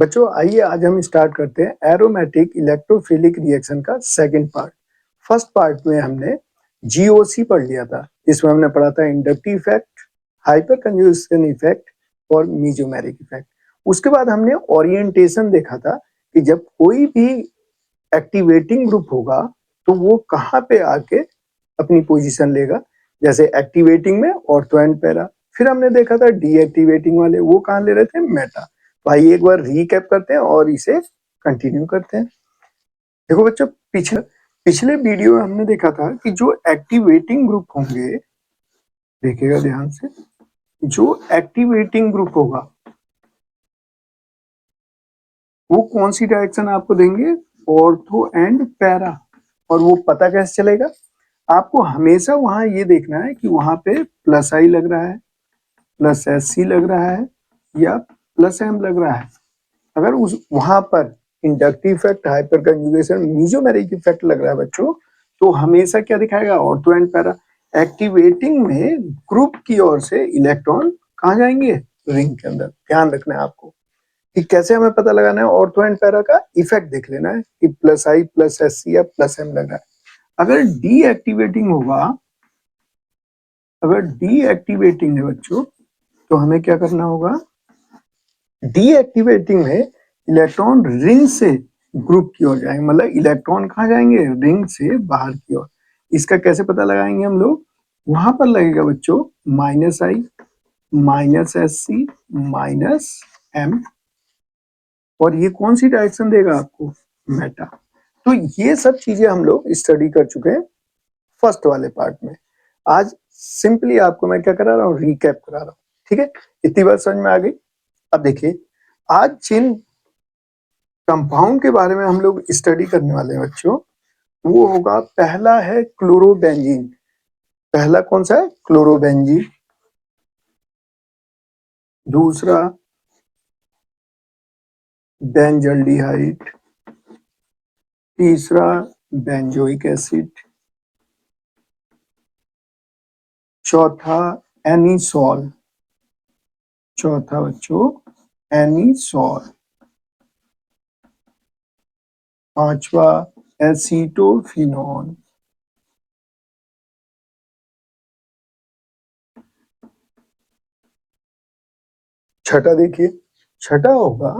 बच्चों आइए आज हम स्टार्ट करते हैं एरोमेटिक इलेक्ट्रोफिलिक रिएक्शन का सेकंड पार्ट। फर्स्ट पार्ट में हमने जीओसी पढ़ लिया था, इसमें हमने पढ़ा था इंडक्टिव इफेक्ट, हाइपर कंजूगेशन इफेक्ट और मीजोमेरिक इफेक्ट। उसके बाद हमने ओरिएंटेशन देखा था कि जब कोई भी एक्टिवेटिंग ग्रुप होगा तो वो कहाँ पे आके अपनी पोजीशन लेगा, जैसे एक्टिवेटिंग में ऑर्थो एंड पैरा। फिर हमने देखा था डीएक्टिवेटिंग वाले वो कहाँ ले रहे थे, मेटा। भाई एक बार रिकैप करते हैं और इसे कंटिन्यू करते हैं। देखो बच्चों, पिछले पिछले वीडियो में हमने देखा था कि जो एक्टिवेटिंग ग्रुप होंगे, देखिएगा ध्यान से, जो एक्टिवेटिंग ग्रुप होगा वो कौन सी डायरेक्शन आपको देंगे, ऑर्थो एंड पैरा। और वो पता कैसे चलेगा, आपको हमेशा वहां ये देखना है कि वहां पे प्लस आई लग रहा है, प्लस एस सी लग रहा है या प्लस एम लग रहा है। अगर उस वहां पर inductive effect, hyper conjugation, mesomeric effect लग रहा है बच्चों, तो हमेशा क्या दिखाएगा, ऑर्थो एंड पैरा। एक्टिवेटिंग में ग्रुप की ओर से इलेक्ट्रॉन कहाँ जाएंगे, रिंग के अंदर। ध्यान रखना है आपको कि कैसे हमें पता लगाना है, ऑर्थो एंड पैरा का इफेक्ट देख लेना है कि प्लस आई प्लस एस सी या प्लस एम लग रहा है। अगर डीएक्टिवेटिंग होगा, अगर डीएक्टिवेटिंग है बच्चों, तो हमें क्या करना होगा, डीएक्टिवेटिंग में इलेक्ट्रॉन रिंग से ग्रुप की ओर जाएंगे, मतलब इलेक्ट्रॉन कहाँ जाएंगे, रिंग से बाहर की ओर। इसका कैसे पता लगाएंगे हम लोग, वहां पर लगेगा बच्चों minus I minus S C minus M, और ये कौन सी डायरेक्शन देगा आपको, मेटा। तो ये सब चीजें हम लोग स्टडी कर चुके हैं फर्स्ट वाले पार्ट में। आज सिंपली आपको मैं क्या करा रहा हूँ, रिकैप करा रहा हूँ। ठीक है, इतनी बात समझ में आ गई। अब देखिए, आज जिन कंपाउंड के बारे में हम लोग स्टडी करने वाले हैं बच्चों, वो होगा, पहला है क्लोरोबेंजीन। पहला कौन सा है, क्लोरोबेंजीन। दूसरा बेंजल्डिहाइड। तीसरा बेंजोइक एसिड। चौथा एनिसॉल। चौथा बच्चों एनिसॉल। पांचवा एसीटोफिनॉन। छठा देखिए, छठा होगा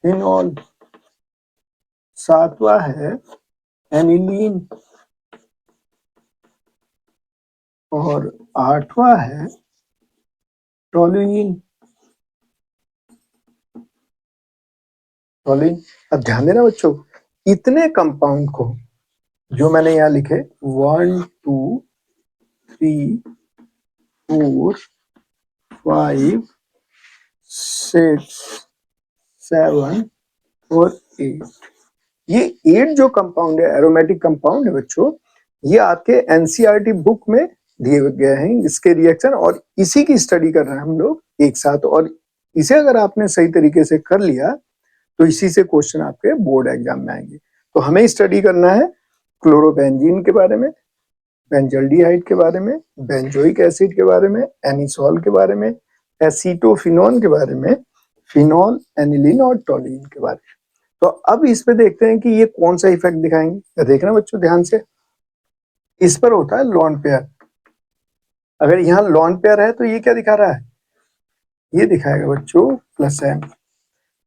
फिनॉल। सातवां है एनिलीन। और आठवां है टोलुइन। टोलुइन। अब ध्यान देना बच्चों, इतने कंपाउंड को जो मैंने यहाँ लिखे 1 2 3 4 5 6 7 और 8, ये 8 जो कंपाउंड है, एरोमेटिक कंपाउंड है बच्चों, ये आपके एनसीईआरटी बुक में दिए गए हैं इसके रिएक्शन, और इसी की स्टडी कर रहे हैं हम लोग एक साथ। और इसे अगर आपने सही तरीके से कर लिया तो इसी से क्वेश्चन आपके बोर्ड एग्जाम में आएंगे। तो हमें स्टडी करना है क्लोरोबेंजीन के बारे में, बेंजल्डिहाइड के बारे में, बेंजोइक एसिड के बारे में, एनिसॉल के बारे में, एसीटोफिनॉन के बारे में, फिनॉल, एनिलीन और टोलिन के बारे में। तो अब इस पे देखते हैं कि ये कौन सा इफेक्ट दिखाएंगे। देखना बच्चों ध्यान से, इस पर होता है लॉन पेयर। अगर यहाँ लॉन पेयर है तो ये क्या दिखा रहा है, ये दिखाएगा बच्चों प्लस एम।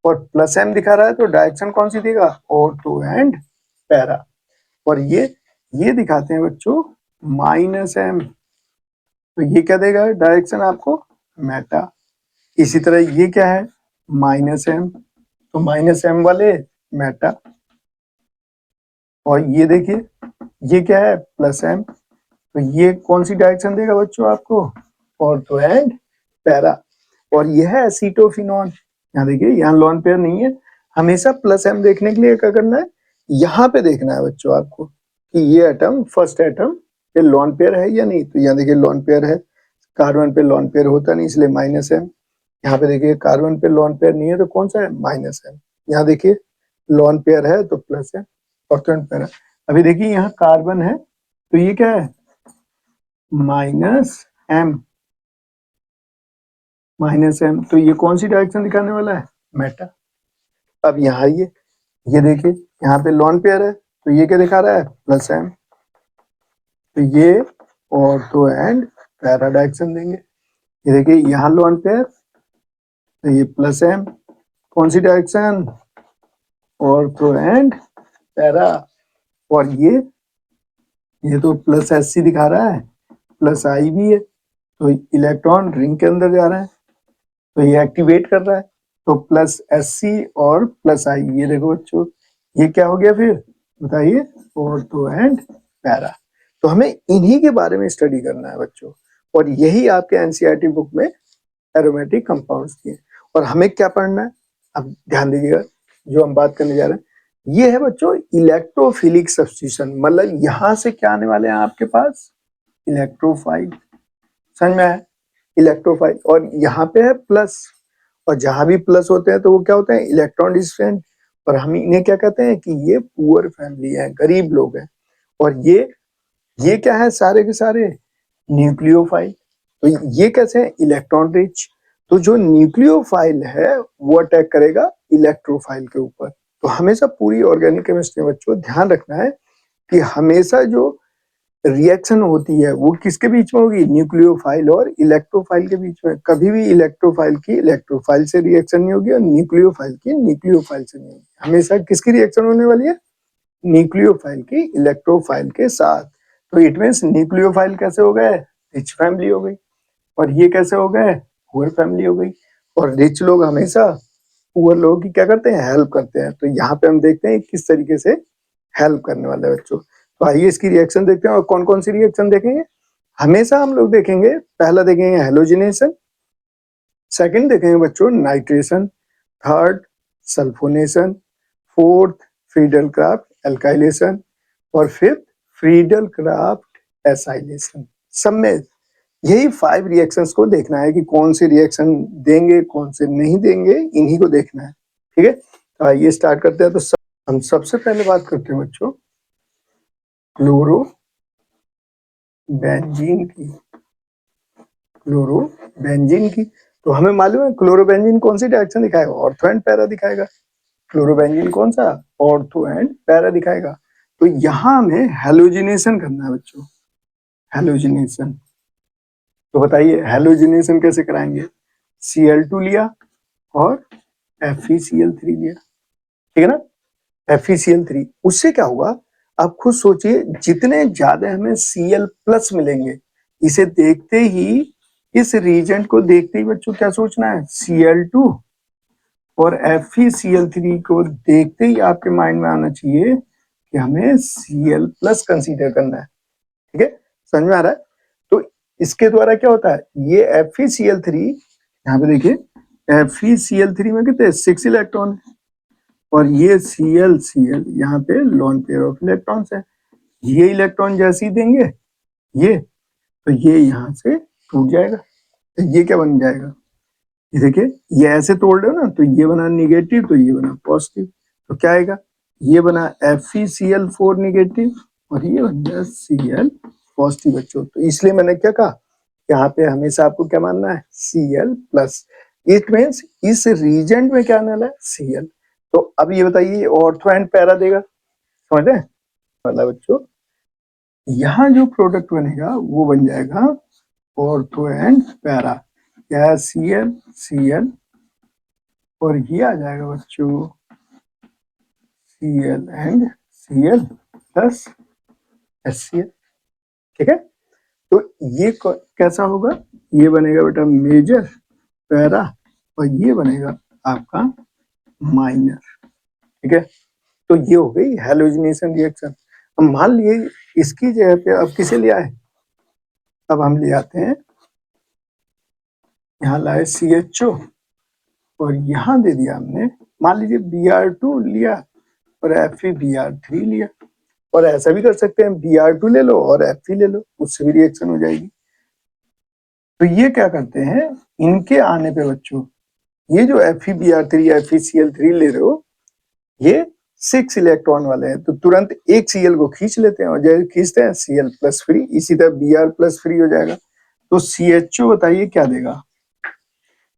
और प्लस एम दिखा रहा है तो डायरेक्शन कौन सी देगा, ऑर्थो एंड पैरा। और ये दिखाते हैं बच्चों माइनस एम, तो ये क्या देगा डायरेक्शन आपको, मेटा। इसी तरह ये क्या है, माइनस एम, तो माइनस एम वाले मेटा। और ये देखिए, ये क्या है, प्लस एम, तो ये कौन सी डायरेक्शन देगा बच्चों आपको, ऑर्थो एंड पैरा। और यह है एसीटोफिनॉन। यहाँ देखिए, यहाँ लॉन पेयर नहीं है। हमेशा प्लस एम देखने के लिए क्या करना है, यहाँ पे देखना है बच्चों आपको कि ये एटम, फर्स्ट एटम, ये लॉन पेयर है या नहीं। तो यहाँ देखिए लॉन पेयर है, कार्बन पे लॉन पेयर होता नहीं इसलिए माइनस एम। यहाँ पे देखिए कार्बन पे लॉन पेयर नहीं है तो कौन सा है, माइनस एम। यहाँ देखिए लॉन पेयर है तो प्लस है, ऑर्थो एंड पैरा। अभी देखिए यहाँ कार्बन है तो ये क्या है, माइनस एम। -m, तो ये कौन सी डायरेक्शन दिखाने वाला है? मेटा। अब यहाँ ये देखिए यहाँ पे लॉन पेयर है तो ये क्या दिखा रहा है? +m। तो ये ऑर्थो एंड पैरा डायरेक्शन देंगे। ये देखिए यहाँ लॉन पेयर तो ये +m, कौन सी डायरेक्शन? Ortho and para. और ये तो +sc दिखा रहा है, +i भी है, तो इलेक्ट्रॉन रिंग के अंदर जा रहा है तो ये एक्टिवेट कर रहा है। तो +sc और +i, ये देखो बच्चों ये क्या हो गया फिर बताइए? Ortho and para. तो हमें इन्हीं के बारे में स्टडी करना है बच्चों, और यही आपके एनसीईआरटी बुक में एरोमेटिक कंपाउंड्स की है। और हमें क्या पढ़ना है? अब ध्यान दीजिएगा, जो हम बात करने जा रहे हैं ये है बच्चों इलेक्ट्रोफिलिक सब्स्टिट्यूशन। मतलब यहाँ से क्या आने वाले हैं आपके पास? इलेक्ट्रोफाइल। समझ में आया? इलेक्ट्रोफाइल। और यहाँ पे है प्लस, और जहां भी प्लस होते हैं तो वो क्या होते हैं? Electron distant. और हम इन्हें क्या कहते हैं कि ये पुअर फैमिली है, गरीब लोग हैं। और ये क्या है? सारे के सारे न्यूक्लियोफाइल। तो ये कैसे है? Electron rich. तो जो न्यूक्लियोफाइल है वो अटैक करेगा इलेक्ट्रोफाइल के ऊपर। तो हमेशा पूरी ऑर्गेनिक केमिस्ट्री में बच्चों ध्यान रखना है कि हमेशा जो रिएक्शन होती है वो किसके बीच में होगी? न्यूक्लियोफाइल और इलेक्ट्रोफाइल के बीच में। कभी भी इलेक्ट्रोफाइल की इलेक्ट्रोफाइल से रिएक्शन नहीं होगी और न्यूक्लियोफाइल की न्यूक्लियोफाइल से नहीं होगी। हमेशा किसकी रिएक्शन होने वाली है? न्यूक्लियोफाइल की इलेक्ट्रोफाइल के साथ। तो इट मीन्स न्यूक्लियोफाइल कैसे हो गए? रिच फैमिली हो गई। और ये कैसे हो गए? पुअर फैमिली हो गई। और रिच लोग हमेशा पुअर लोगों की क्या करते हैं? हेल्प करते हैं। तो यहाँ पे हम देखते हैं किस तरीके से हेल्प करने वाले बच्चों। तो आइए इसकी रिएक्शन देखते हैं। और कौन कौन सी रिएक्शन देखेंगे? हमेशा हम लोग देखेंगे, पहला देखेंगे हेलोजिनेशन, सेकंड देखेंगे बच्चों nitration, third sulphonation, fourth Friedel Craft alkylation, और फिफ्थ फ्रीडल क्राफ्ट एसाइलेशन। सब में यही 5 रिएक्शंस को देखना है कि कौन से रिएक्शन देंगे कौन से नहीं देंगे, इन्हीं को देखना है। ठीक है, तो आइए स्टार्ट करते हैं। तो हम सबसे पहले बात करते हैं बच्चों क्लोरो बेंजीन की। क्लोरोबेंजीन की, तो हमें मालूम है क्लोरोबेंजीन कौन सी डायरेक्शन दिखाएगा? ऑर्थो एंड पैरा दिखाएगा। क्लोरोबेंजीन कौन सा? ऑर्थो एंड पैरा दिखाएगा। तो यहाँ हमें हेलोजिनेशन करना है बच्चों, हेलोजिनेशन। तो बताइए हेलोजिनेशन कैसे कराएंगे? Cl2 लिया और FeCl3 लिया, ठीक है ना? FeCl3, उससे क्या होगा आप खुद सोचिए, जितने ज्यादा हमें Cl+ मिलेंगे, इसे देखते ही, इस रीजेंट को देखते ही बच्चों क्या सोचना है? Cl2 और FeCl3 को देखते ही आपके माइंड में आना चाहिए कि हमें Cl+ कंसीडर करना है। ठीक है, समझ में आ रहा है? तो इसके द्वारा क्या होता है? ये FeCl3, यहाँ पे देखिए FeCl3 में कितने 6 इलेक्ट्रॉन है, और ये Cl यहाँ पे लॉन पेयर ऑफ इलेक्ट्रॉन्स है। ये इलेक्ट्रॉन जैसे ही देंगे ये, तो ये यहाँ से टूट जाएगा। तो ये क्या बन जाएगा? ये देखिए, ये ऐसे तोड़ रहे हो ना, तो ये बना निगेटिव तो ये बना पॉजिटिव। तो क्या आएगा? ये बना FeCl4 निगेटिव और ये बन गया Cl पॉजिटिव बच्चों। तो इसलिए मैंने क्या कहा, यहाँ पे हमेशा आपको क्या मानना है? Cl+। इट मीन्स इस रीजेंट में क्या आने वाला है? Cl। तो अब ये बताइए ऑर्थो एंड पैरा देगा, समझ रहे हैं? मतलब बच्चों यहाँ जो प्रोडक्ट बनेगा वो बन जाएगा ऑर्थो एंड पैरा। क्या है? Cl और ये आ जाएगा बच्चों Cl एंड Cl+ HCl। ठीक है, तो ये कैसा होगा? ये बनेगा बेटा मेजर पैरा और ये बनेगा आपका माइनर। ठीक है, तो ये हो गई हेलोजिनेशन रिएक्शन। अब मान लिए इसकी जगह पे अब किसे ले आए? अब हम ले आते हैं, यहाँ लाए CHO और यहाँ दे दिया हमने, मान लीजिए Br2 लिया और FeBr3 लिया। और ऐसा भी कर सकते हैं Br2 ले लो और Fe ले लो, उससे भी रिएक्शन हो जाएगी। तो ये क्या करते हैं, इनके आने पे बच्चों ये जो FeBr3 या FeCl3 ले रहे हो, ये 6 इलेक्ट्रॉन वाले हैं, तो तुरंत एक Cl को खींच लेते हैं और जैसे खींचते हैं Cl+ फ्री, इसी तरह Br+ फ्री हो जाएगा। तो CHO बताइए क्या देगा?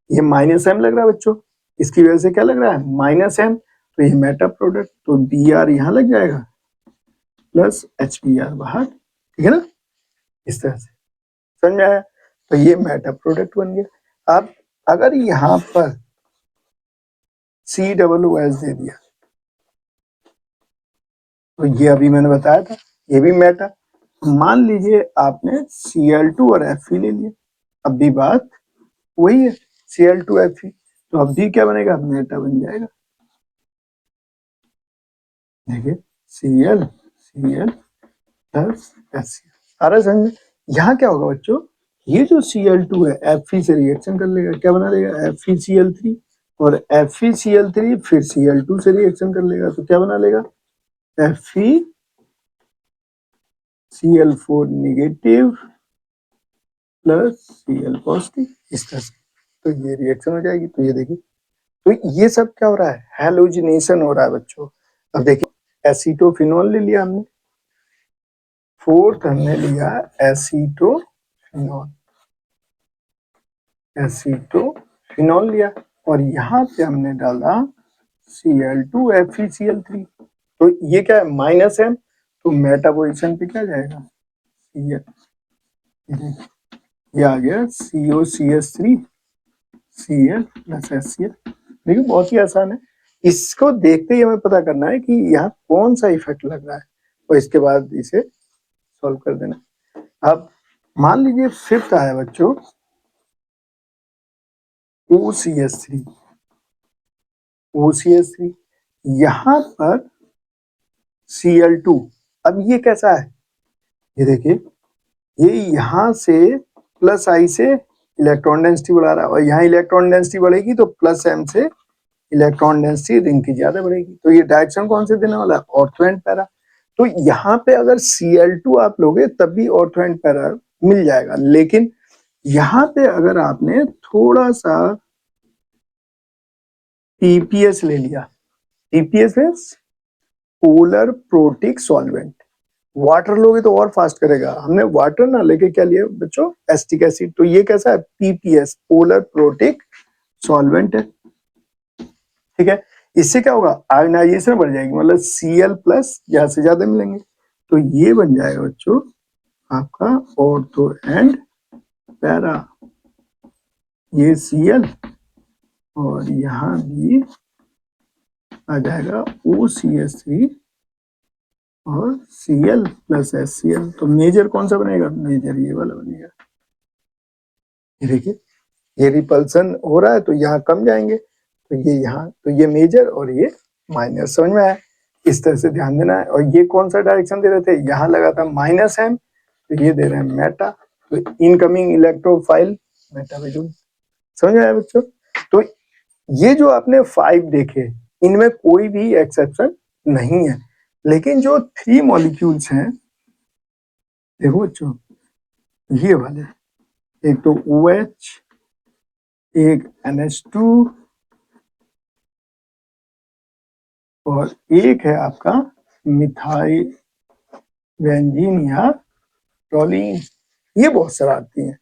ये माइनस एम लग रहा है बच्चों, इसकी वजह से क्या लग रहा है माइनस एम, तो ये मेटा प्रोडक्ट, तो बी आर यहाँ लग जाएगा प्लस एच बी आर बाहर, ठीक है ना, इस तरह से, समझ में आया। तो ये मेटा प्रोडक्ट बन गया। अब अगर यहाँ पर सी डबल ओ एस दे दिया तो ये अभी मैंने बताया था ये भी मेटा। मान लीजिए आपने Cl2 और Fe ले लिया, अब भी बात वही है Cl2 Fe, तो अब भी क्या बनेगा मेटा बन जाएगा। देखिए Cl Cl प्लस HCl आ रहा समझ में। यहाँ क्या होगा बच्चों, ये जो Cl2 है Fe से रिएक्शन कर लेगा, क्या बना लेगा FeCl3, और FeCl3 फिर Cl2 से रिएक्शन कर लेगा तो क्या बना लेगा FeCl4 negative plus Cl positive, इस तरह से, तो ये रिएक्शन हो जाएगी। तो ये देखिए, तो ये सब क्या हो रहा है हैलोजिनेशन हो रहा है बच्चों। अब देखिए एसीटोफिनॉल ले लिया हमने, फोर्थ हमने लिया एसीटोफिनॉल, एसीटोफिनॉल लिया, और यहाँ पे हमने डाला Cl2 FeCl3, तो ये क्या है माइनस है, तो मेटा पोजिशन पे क्या जाएगा ये आ गया COCH3 Cl प्लस HCl। देखिए बहुत ही आसान है, इसको देखते ही हमें पता करना है कि यहाँ कौन सा इफेक्ट लग रहा है और इसके बाद इसे सॉल्व कर देना। अब मान लीजिए फिफ्थ आया बच्चों OCH3, OCH3 यहाँ पर Cl2, अब ये कैसा है, ये देखिए ये यहाँ से प्लस आई से इलेक्ट्रॉन डेंसिटी बढ़ा रहा है, और यहाँ इलेक्ट्रॉन डेंसिटी बढ़ेगी तो प्लस एम से इलेक्ट्रॉन डेंसिटी रिंग की ज्यादा बढ़ेगी, तो ये डायरेक्शन कौन से देने वाला है ऑर्थो एंड पैरा। तो यहाँ पे अगर Cl2 आप लोगे तब भी ऑर्थो एंड पैरा मिल जाएगा, लेकिन यहाँ पे अगर आपने थोड़ा सा पीपीएस ले लिया, PPS means polar protic solvent, water लोगे तो और फास्ट करेगा, हमने वाटर ना लेके क्या लिया बच्चों एसिटिक एसिड, तो ये कैसा है पीपीएस पोलर प्रोटिक सॉल्वेंट है, ठीक है। इससे क्या होगा आयोनाइजेशन बढ़ जाएगी, मतलब Cl प्लस ज्यादा से ज्यादा मिलेंगे, तो ये बन जाएगा बच्चों आपका ऑर्थो एंड पैरा, ये Cl और यहाँ भी आ जाएगा OCH3 और Cl प्लस HCl, तो मेजर कौन सा बनेगा, मेजर ये वाला बनेगा। ये देखिए ये रिपल्सन हो रहा है तो यहाँ कम जाएंगे, तो ये यहाँ, तो ये मेजर और ये माइनर, समझ में आया, इस तरह से ध्यान देना है। और ये कौन सा डायरेक्शन दे रहे थे, यहाँ लगा था माइनस एम, तो ये दे रहे हैं मेटा, तो इनकमिंग इलेक्ट्रोफाइल मेटा में, समझ में आया बच्चों। तो ये जो आपने 5 देखे इनमें कोई भी एक्सेप्शन नहीं है, लेकिन जो 3 मॉलिक्यूल्स हैं देखो बच्चों ये वाले, एक तो OH, एक NH2 और एक है आपका मिथाइल बेंजीन या टोलीन, ये बहुत शरारती हैं,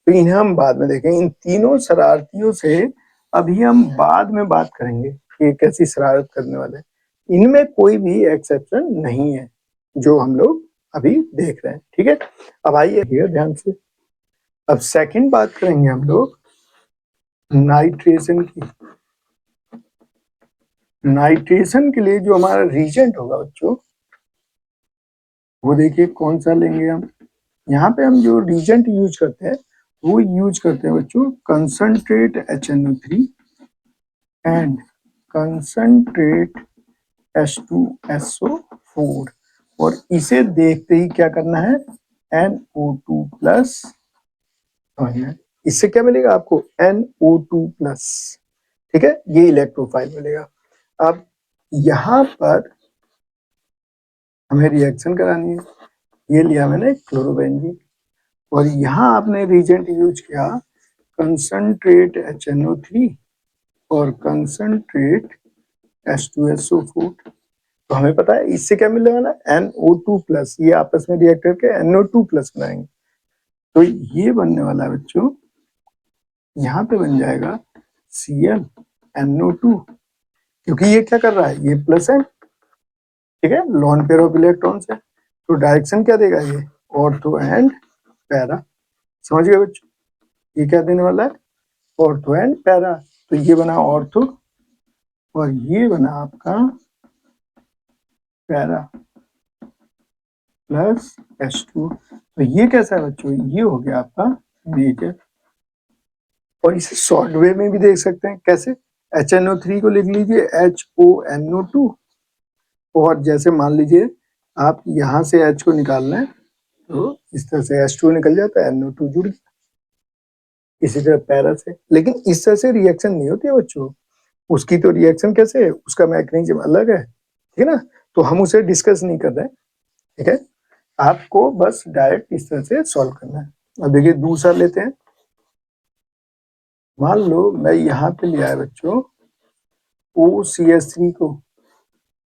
तो इन्हें हम बाद में देखेंगे। इन तीनों शरारतियों से अभी हम बाद में बात करेंगे कि कैसी शरारत करने वाले हैं, इनमें कोई भी एक्सेप्शन नहीं है जो हम लोग अभी देख रहे हैं, ठीक है। अब आइए ध्यान से, अब सेकंड बात करेंगे हम लोग नाइट्रेशन की। नाइट्रेशन के लिए जो हमारा रीजेंट होगा बच्चों वो देखिए कौन सा लेंगे हम, यहाँ पे हम जो रीजेंट यूज करते हैं वो यूज करते हैं बच्चों concentrate HNO3 and concentrate H2SO4, और इसे देखते ही क्या करना है NO2 प्लस, इससे क्या मिलेगा आपको NO2 प्लस, ठीक है, ये इलेक्ट्रोफाइल मिलेगा। अब यहाँ पर हमें रिएक्शन करानी है, ये लिया मैंने क्लोरोबेंजीन, और यहाँ आपने रीजेंट यूज किया कंसंट्रेट HNO3 और कंसंट्रेट H2SO4, तो हमें पता है इससे क्या मिलेगा ना NO2 प्लस, ये आपस में रिएक्ट करके NO2 प्लस बनाएंगे, तो ये बनने वाला है बच्चों यहाँ पे बन जाएगा ClNO2, क्योंकि ये क्या कर रहा है, ये प्लस है, ठीक है, लॉन पेयर ऑफ इलेक्ट्रॉन्स है, तो डायरेक्शन क्या देगा ये, ऑर्थो एंड पैरा। समझ गए बच्चों, ये क्या देने वाला है, ऑर्थो एंड पैरा। तो ये बना ऑर्थो और ये बना आपका पैरा प्लस H2। तो ये कैसा है बच्चों, ये हो गया आपका मेजर। और इसे शॉर्ट वे में भी देख सकते हैं, कैसे, HNO3 को लिख लीजिए HONO2, और जैसे मान लीजिए आप यहाँ से H को निकालना है तो इस तरह से H2 निकल जाता है, NO2 जुड़ गया, इसी तरह पैरा से। लेकिन इस तरह से रिएक्शन नहीं होती है बच्चों, उसकी तो रिएक्शन कैसे है, उसका मैकेनिज्म अलग है, ठीक है ना, तो हम उसे डिस्कस नहीं कर रहे हैं, ठीक है, आपको बस डायरेक्ट इस तरह से सॉल्व करना है। अब देखिए दूसरा लेते हैं, मान लो मैं यहाँ पे लिया है बच्चों OCH3 को,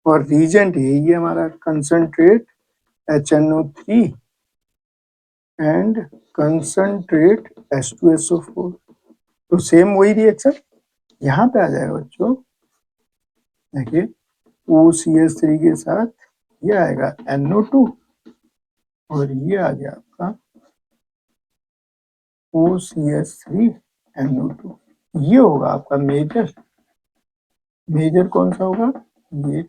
और रीजेंट यही है हमारा, concentrate HNO3 and concentrate H2SO4। तो सेम वही रिएक्शन यहाँ पे आ जाएगा बच्चों, देखिए OCH3 के साथ ये आएगा NO2, और ये आ गया आपका OCH3NO2। ये होगा आपका मेजर। मेजर कौन सा होगा, ये,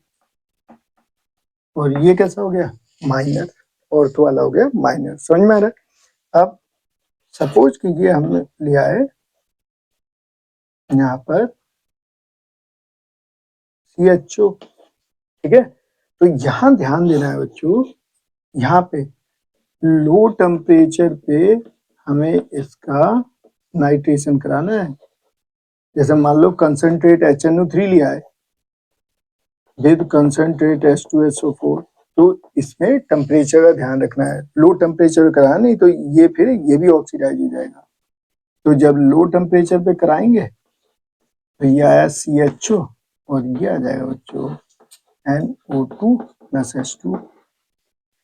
और ये कैसा हो गया, माइनर, ऑर्थो वाला हो गया माइनर। समझ में आ रहा है। अब सपोज कीजिए हमने लिया है यहाँ पर CHO, ठीक है, तो यहाँ ध्यान देना है बच्चों, यहाँ पे लो टेम्परेचर पे हमें इसका नाइट्रेशन कराना है। जैसे मान लो कंसंट्रेट HNO3 लिया है विद कंसंट्रेट H2SO4, तो इसमें टेम्परेचर का ध्यान रखना है, लो टेम्परेचर कराना, नहीं तो ये फिर ये भी ऑक्सीडाइज हो जाएगा। तो जब लो टेम्परेचर पे कराएंगे तो ये आया CHO, और ये आ जाएगा बच्चों NO2 प्लस H2।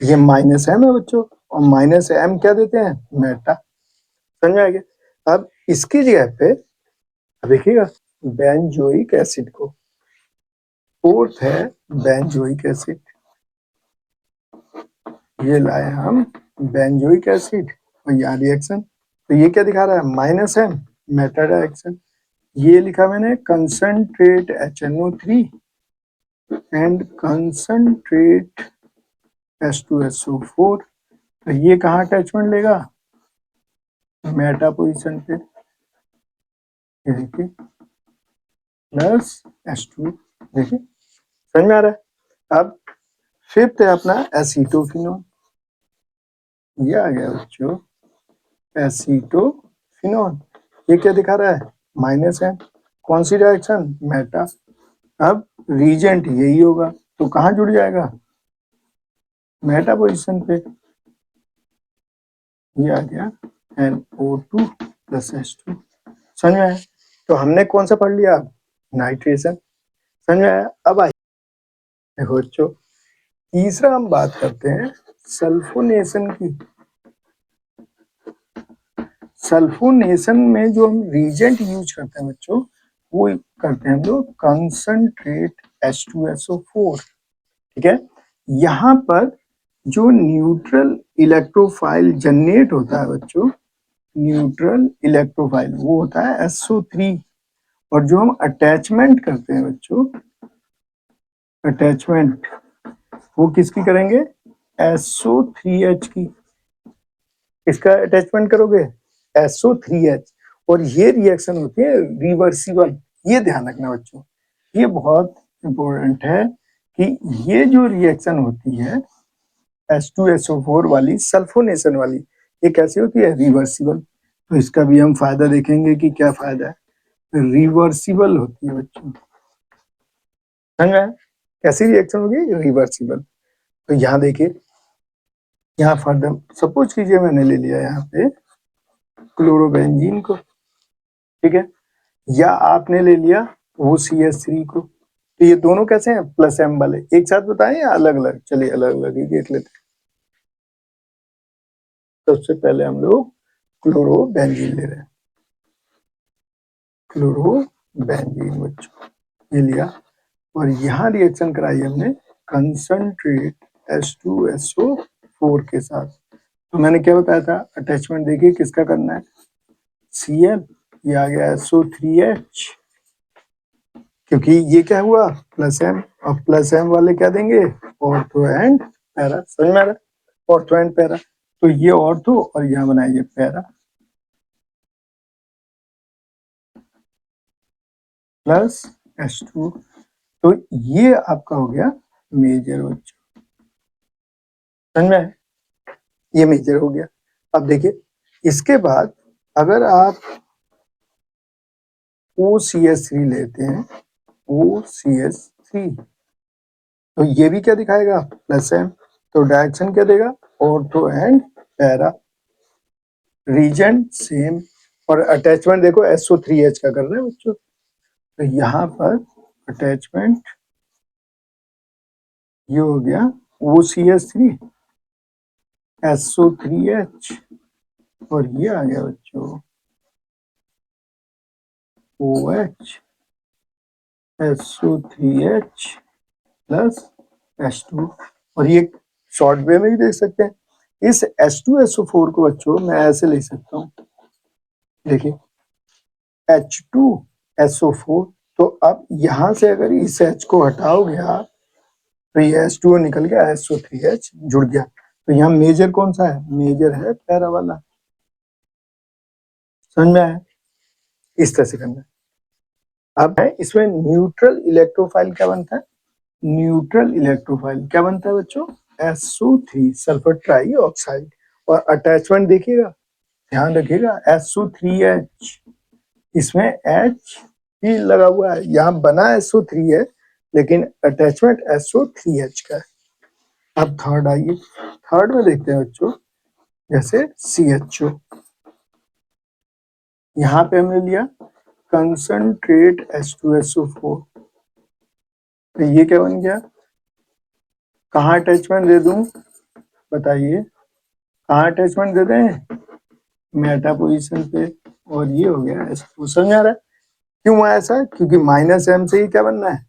ये माइनस M है बच्चों, और माइनस M क्या देते हैं, मेटा। समझ में आ गया। अब इसकी जगह पे देखिएगा बेंजोइक एसिड को, फोर्थ है बेंजोइक एसिड, ये लाए हम बेंजोइक एसिड, और यहाँ रिएक्शन, तो ये क्या दिखा रहा है, माइनस M, मेटा डायरेक्शन। ये लिखा मैंने concentrate HNO3 and concentrate H2SO4, तो ये कहाँ अटैचमेंट लेगा, मेटा पोजीशन पे, ये देखिए प्लस H2, देखिए समझ में आ रहा है। अब फिफ्थ है अपना एसीटोफिनोन, ये आ गया बच्चों एसीटोफिनोन, ये क्या दिखा रहा है, माइनस है, कौन सी डायरेक्शन, मेटा। अब रीजेंट यही होगा, तो कहाँ जुड़ जाएगा, मेटा पोजीशन पे, ये आ गया NO2 प्लस H2। समझ में आया। तो हमने कौन सा पढ़ लिया, नाइट्रेशन। समझ में आया। अब आइए देखो बच्चों, तीसरा हम बात करते हैं सल्फोनेशन की। सल्फोनेशन में जो हम रीजेंट यूज करते हैं बच्चों, वो करते हैं हम लोग कंसंट्रेट H2SO4, ठीक है। यहाँ पर जो न्यूट्रल इलेक्ट्रोफाइल जनरेट होता है बच्चों, न्यूट्रल इलेक्ट्रोफाइल वो होता है SO3, और जो हम अटैचमेंट करते हैं बच्चों, अटैचमेंट वो किसकी करेंगे, SO3H की। इसका अटैचमेंट करोगे SO3H, और ये रिएक्शन होती है रिवर्सिबल। ये ध्यान रखना बच्चों, ये बहुत इंपॉर्टेंट है कि ये जो रिएक्शन होती है H2SO4 वाली, सल्फोनेशन वाली, ये कैसी होती है, रिवर्सिबल। तो इसका भी हम फायदा देखेंगे कि क्या फायदा है, रिवर्सिबल होती है बच्चों। समझ में, कैसी रिएक्शन होगी, रिवर्सिबल। तो यहाँ देखिए, यहाँ फर्दर सपोज कीजिए मैंने ले लिया यहाँ पे क्लोरोबेंजीन को, ठीक है, या आपने ले लिया OCH3 को, तो ये दोनों कैसे हैं, प्लस M वाले, एक साथ बताएं या अलग अलग, चलिए अलग अलग ही देख लेते हैं। सबसे पहले हम लोग क्लोरोबेंजीन ले रहे हैं, क्लोरोबेंजीन बच्चों, ये लिया और यहाँ रिएक्शन कराई हमने कंसंट्रेट H2SO4 के साथ। तो मैंने क्या बताया था, अटैचमेंट देखिए किसका करना है, Cl, ये आ गया SO3H, क्योंकि ये क्या हुआ प्लस एम, और प्लस एम वाले क्या देंगे, ऑर्थो एंड पैरा, समझ में आ रहा है, ऑर्थो एंड पैरा, तो ये ऑर्थो और यहाँ बनाइए पैरा, प्लस H2, तो ये आपका हो गया मेजर बच्चों, समझ में आया? ये मेजर हो गया। अब देखिए इसके बाद अगर आप OCH3 लेते हैं, OCH3, तो ये भी क्या दिखाएगा, प्लस एम, तो डायरेक्शन क्या देगा, ortho and para, reason same, और अटैचमेंट देखो SO3H का कर रहे हैं बच्चों, तो यहाँ पर अटैचमेंट ये हो गया OCH3 SO3H, और ये आ गया बच्चों OH SO3H प्लस H2, और ये शॉर्ट वे में भी देख सकते हैं, इस H2SO4 को बच्चों मैं ऐसे लिख सकता हूँ, देखिए H2SO4, तो अब यहां से अगर इस H को हटाओगे आप, तो ये H2O निकल गया, SO3H जुड़ गया, तो यहाँ मेजर कौन सा है, मेजर है पैरा वाला, समझ में आया? इस तरह से करना है। अब है इसमें न्यूट्रल इलेक्ट्रोफाइल क्या बनता है, न्यूट्रल इलेक्ट्रोफाइल क्या बनता है बच्चों, SO3 सल्फर ट्राई ऑक्साइड, और अटैचमेंट देखिएगा, ध्यान रखिएगा SO3H, इसमें H ही लगा हुआ है, यहाँ बना SO3 है लेकिन अटैचमेंट SO3H का है। अब थर्ड आइए, थर्ड में देखते हैं बच्चों, जैसे CHO, यहाँ पे हमने लिया कंसंट्रेट H2SO4, तो ये क्या बन गया, कहाँ अटैचमेंट दे दूं बताइए, कहाँ अटैचमेंट दे दें, मेटा पोजीशन पे, और ये हो गया H2, समझ आ रहा है क्यों हुआ ऐसा, क्योंकि माइनस एम से ही क्या बनना है,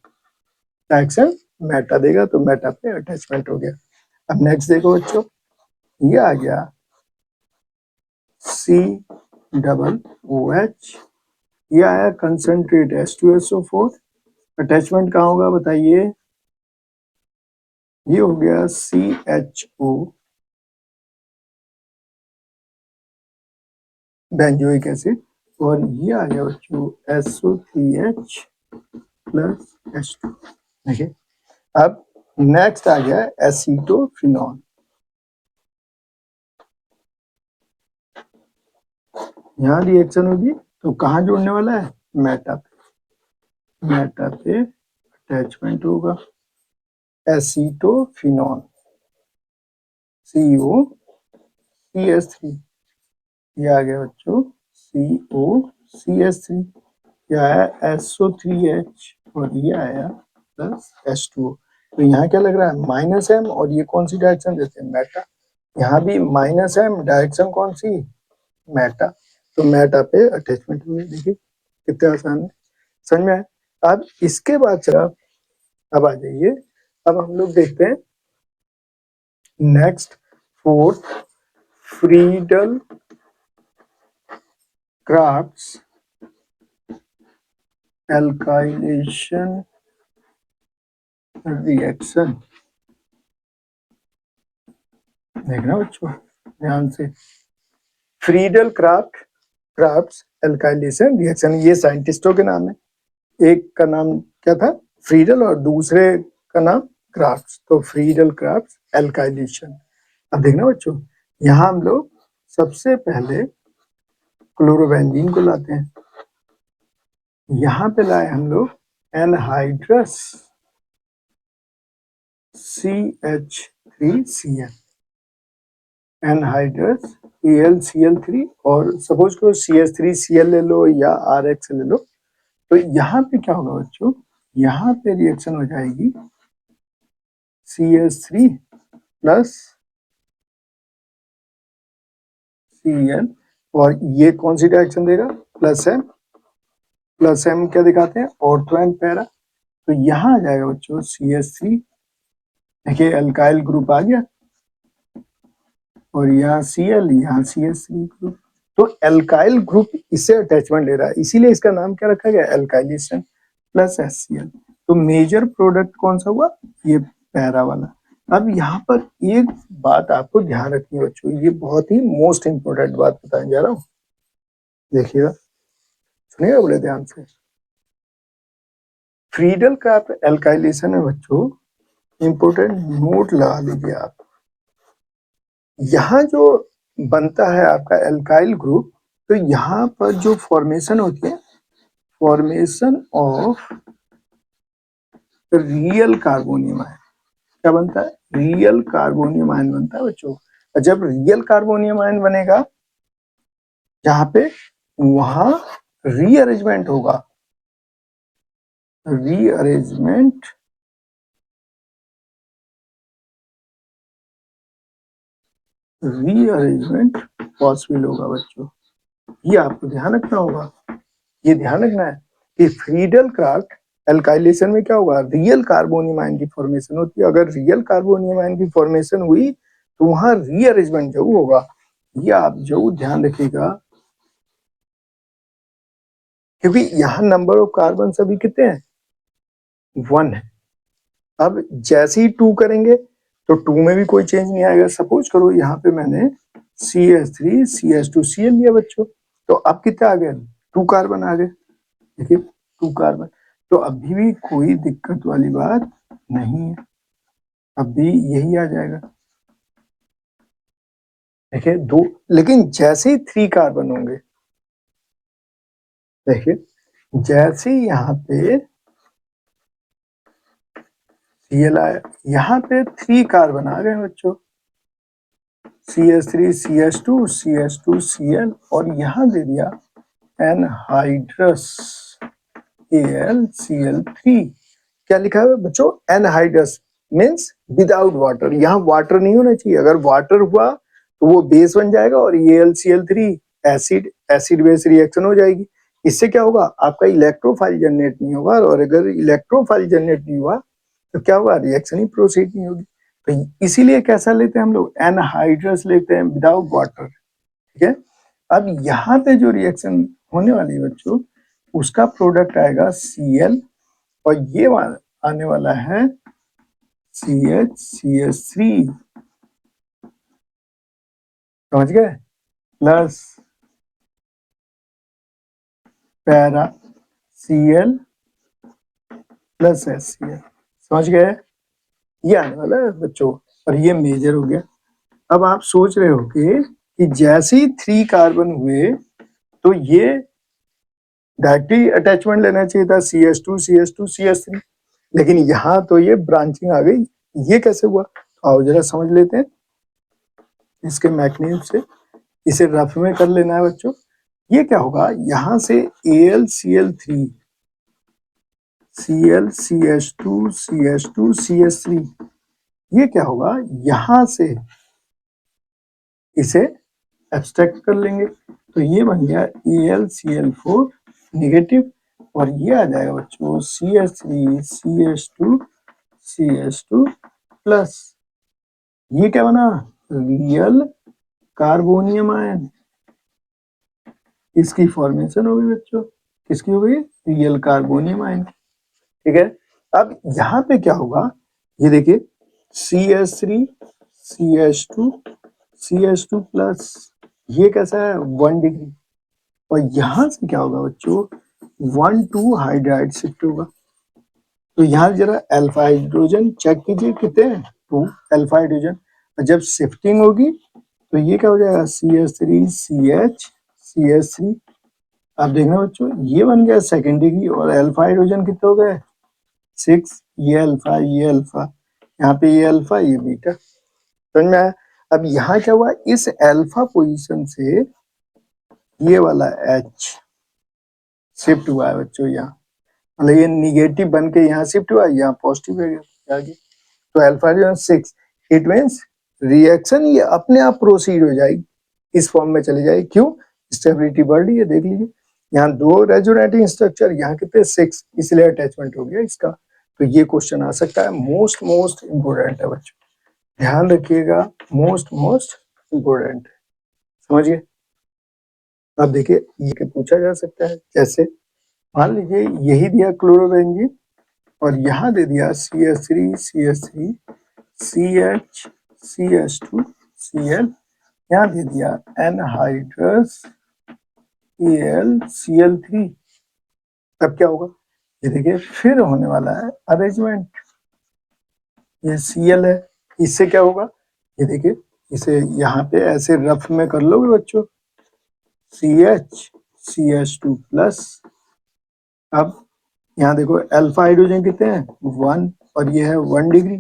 डायरेक्शन मेटा देगा, तो मेटा पे अटैचमेंट हो गया। अब नेक्स्ट देखो बच्चों, ये आ गया COOH, ये आया कंसंट्रेट H2SO4, अटैचमेंट कहाँ होगा बताइए, ये हो गया CHO बेंजोइक एसिड, और ये आ गया बच्चों SO3H प्लस H2, देखिए। अब नेक्स्ट आ गया एसीटोफिनॉल, यहाँ रिएक्शन होगी तो कहाँ जोड़ने वाला है, मेटा पे, मेटा पे अटैचमेंट होगा, एसीटोफिनॉल COCH3, ये आ गया बच्चों COCH3, ये आया SO3H, और ये आया प्लस H2O, तो यहाँ क्या लग रहा है माइनस एम, और ये कौन सी डायरेक्शन देते हैं, मेटा, यहाँ भी माइनस एम, डायरेक्शन कौन सी, मेटा, तो मेटा पे अटैचमेंट हुई, देखिए कितना आसान है, समझ में आया? अब इसके बाद चला, अब आ जाइए, अब हम लोग देखते हैं next fourth, Friedel crafts alkylation reaction, देखना बच्चों ध्यान से, फ्रीडल क्राफ्ट्स एल्काइलेशन रिएक्शन, ये साइंटिस्टों के नाम है, एक का नाम क्या था फ्रीडल और दूसरे का नाम क्राफ्ट्स, तो फ्रीडल क्राफ्ट्स एल्काइलेशन। अब देखना बच्चों, यहाँ हम लोग सबसे पहले क्लोरोबेंजीन को लाते हैं, यहाँ पे लाए हम लोग एनहाइड्रस CH3Cl, एनहाइड्रस AlCl3, और सपोज करो CH3Cl ले लो या RX ले लो, तो यहाँ पे क्या होगा बच्चों, यहाँ पे रिएक्शन हो जाएगी CH3 प्लस Cl, और ये कौन सी डायरेक्शन देगा, प्लस है, प्लस एम क्या दिखाते हैं, ऑर्थो एंड पैरा। तो यहाँ आ जाएगा बच्चों CH3, देखिए एल्काइल ग्रुप आ गया, और यहाँ Cl, यहाँ CH3 ग्रुप। तो एल्काइल ग्रुप इससे अटैचमेंट ले रहा है, इसीलिए इसका नाम क्या रखा गया, एल्काइलेशन प्लस HCl। तो मेजर प्रोडक्ट कौन सा हुआ, ये पैरा वाला। अब यहाँ पर एक बात आपको ध्यान रखनी है बच्चों, ये बहुत ही मोस्ट इंपोर्टेंट बात बताने जा रहा हूँ, देखिएगा, सुनिएगा बड़े ध्यान से। फ्रीडल क्राफ्ट एल्काइलेशन में बच्चों इंपोर्टेंट नोट लगा लीजिए आप। यहाँ जो बनता है आपका एल्काइल ग्रुप, तो यहाँ पर जो फॉर्मेशन होती है, formation of real carbonium ion, क्या बनता है, रियल कार्बोनियम आयन बनता है बच्चों। और जब रियल कार्बोनियम आयन बनेगा जहाँ पे, वहां रीअरेंजमेंट होगा, रीअरेंजमेंट रीअरेंजमेंट पॉसिबल होगा बच्चों। ये आपको ध्यान रखना होगा, ये ध्यान रखना है कि फ्रीडल क्राफ्ट एल्काइलेशन में क्या होगा, रियल कार्बोनियम आयन की फॉर्मेशन होती है। अगर रियल कार्बोनियम आयन की फॉर्मेशन हुई तो वहां रीअरेंजमेंट जरूर होगा, ये आप जरूर ध्यान रखिएगा, क्योंकि यहाँ नंबर ऑफ कार्बन अभी कितने हैं, 1 है। अब जैसे ही 2 करेंगे तो 2 में भी कोई चेंज नहीं आएगा। सपोज करो यहाँ पे मैंने CH3 CH2Cl लिया बच्चों, तो अब कितने आ गए, 2 कार्बन आ गए, देखिए 2 कार्बन। तो अभी भी कोई दिक्कत वाली बात नहीं है, अब भी यही आ जाएगा, देखिए 2। लेकिन जैसे ही 3 कार्बन होंगे, देखिए जैसे ही यहाँ पे Cl आया, यहाँ पे 3 कार्बन आ गए बच्चों, CH3 CH2 CH2 Cl, और यहाँ दे दिया एनहाइड्रस AlCl3। क्या लिखा है बच्चों, एनहाइड्रस मीन्स विदाउट वाटर, यहाँ वाटर नहीं होना चाहिए। अगर वाटर हुआ तो वो बेस बन जाएगा और AlCl3 acid, acid base reaction हो जाएगी। इससे क्या होगा, आपका इलेक्ट्रोफाइल जनरेट नहीं होगा, और अगर इलेक्ट्रोफाइल जनरेट नहीं हुआ तो क्या होगा, रिएक्शन ही प्रोसीड नहीं होगी। तो इसीलिए कैसा लेते हैं हम लोग, एनहाइड्रस लेते हैं विदाउट वाटर, ठीक है। अब यहाँ पे जो रिएक्शन होने वाली है बच्चों, उसका प्रोडक्ट आएगा Cl, और ये आने वाला है CH3, समझ गए, plus para Cl plus HCl, समझ गए, ये आने वाला है बच्चों, और ये मेजर हो गया। अब आप सोच रहे हो कि जैसे ही 3 कार्बन हुए तो ये डायरेक्टली अटैचमेंट लेना चाहिए था, CH2 CH2 CH3, लेकिन यहाँ तो ये ब्रांचिंग आ गई, ये कैसे हुआ, आओ जरा समझ लेते हैं इसके मैकेनिज्म से। इसे रफ में कर लेना है बच्चों। ये क्या होगा, यहाँ से AlCl3 Cl CH2 CH2 CH3, ये क्या होगा, यहाँ से इसे एब्स्ट्रैक्ट कर लेंगे, तो ये बन गया AlCl4 नेगेटिव, और ये आ जाएगा बच्चों CH3 CH2 प्लस, ये क्या बना, रियल कार्बोनियम आयन, इसकी फॉर्मेशन हो गई बच्चों, किसकी हो गई, रियल कार्बोनियम आयन, ठीक है। अब यहाँ पे क्या होगा, ये देखिए CH3 CH2 प्लस, ये कैसा है 1 डिग्री, और यहाँ से क्या होगा बच्चों, 1,2 हाइड्राइड शिफ्ट होगा। तो यहाँ जरा अल्फा हाइड्रोजन चेक कीजिए, कितने हैं, 2 अल्फा हाइड्रोजन। जब शिफ्टिंग होगी तो ये क्या हो जाएगा, CH3 CH3। आप देखना बच्चों, ये बन गया सेकेंड डिग्री, और अल्फा हाइड्रोजन कितने हो गए, 6, ये अल्फा ये अल्फा, यहाँ पे ये अल्फा ये बीटा, समझ में आया। अब यहाँ क्या हुआ, इस अल्फा पोजीशन से ये वाला H शिफ्ट हुआ है बच्चों, यहाँ मतलब ये निगेटिव बन के यहाँ शिफ्ट हुआ, यहाँ पॉजिटिव है आगे, तो अल्फा 6, इट मीन्स रिएक्शन ये अपने आप प्रोसीड हो जाएगी, इस फॉर्म में चली जाएगी। क्यों, स्टेबिलिटी बढ़ रही है, देख लीजिए यहाँ 2 रेजोनेटिंग स्ट्रक्चर, यहाँ कितने 6, इसलिए अटैचमेंट हो गया इसका। तो ये क्वेश्चन आ सकता है, मोस्ट इम्पोर्टेंट है बच्चों, ध्यान रखिएगा, मोस्ट इम्पोर्टेंट है, समझिए। अब देखिए ये पूछा जा सकता है, जैसे मान लीजिए यही दिया क्लोरोबेंजीन और यहाँ दे दिया CH3 CH3 CH CH2 Cl, यहाँ दे दिया एनहाइड्रस AlCl3। तब क्या होगा, ये देखिए फिर होने वाला है अरेंजमेंट, ये Cl है, इससे क्या होगा, ये देखिए इसे यहाँ पे ऐसे रफ में कर लोगे बच्चों, CH CH2 प्लस। अब यहाँ देखो अल्फा हाइड्रोजन कितने हैं 1, और ये है 1 डिग्री,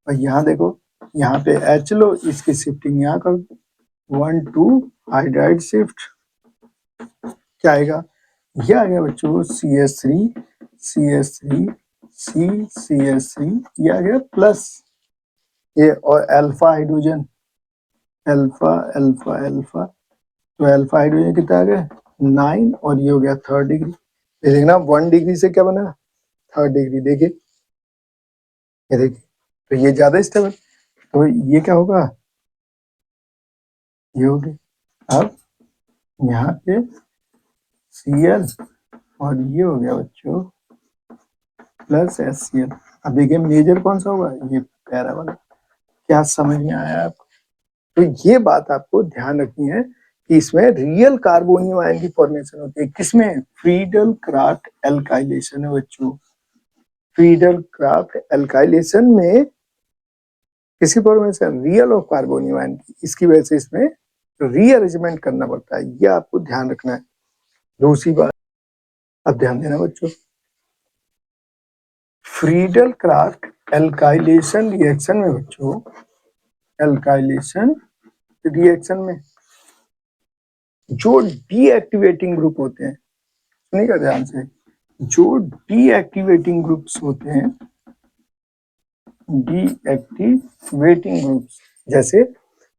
और यहाँ देखो यहाँ पे H लो, इसकी शिफ्टिंग यहाँ कर 1 2 हाइड्राइड शिफ्ट, क्या आएगा, ये आ गया बच्चों CH3 CH3 CH3, ये आ गया प्लस ये, और alpha hydrogen alpha alpha alpha, तो अल्फा हाइड्रोजन कितना आ गया 9, और ये हो गया 3rd डिग्री। ये देखना 1 डिग्री से क्या बना 3rd डिग्री, देखिए ये देखिए, तो ये ज्यादा स्टेबल, तो ये क्या होगा, ये हो गया। अब यहाँ पे Cl और ये हो गया बच्चों प्लस HCl। अब देखिए मेजर कौन सा होगा, ये पैरा वाला। क्या समझ में आया आपको? तो ये बात आपको ध्यान रखनी है कि इसमें रियल कार्बोनियम आयन की फॉर्मेशन होती है, किसमें, फ्रीडल क्राफ्ट एल्काइलेशन है बच्चों। फ्रीडल क्राफ्ट एल्काइलेशन में किसकी formation, real of carbonium ion की, इसकी वजह से इसमें रीअरेंजमेंट करना पड़ता है, ये आपको ध्यान रखना है। दूसरी बात, अब ध्यान देना बच्चों, फ्रीडल क्राफ्ट एल्काइलेशन रिएक्शन में बच्चों, एल्काइलेशन रिएक्शन में जो डीएक्टिवेटिंग ग्रुप होते हैं, सुनिएगा ध्यान से, जो डीएक्टिवेटिंग ग्रुप्स होते हैं, डीएक्टिवेटिंग ग्रुप्स, जैसे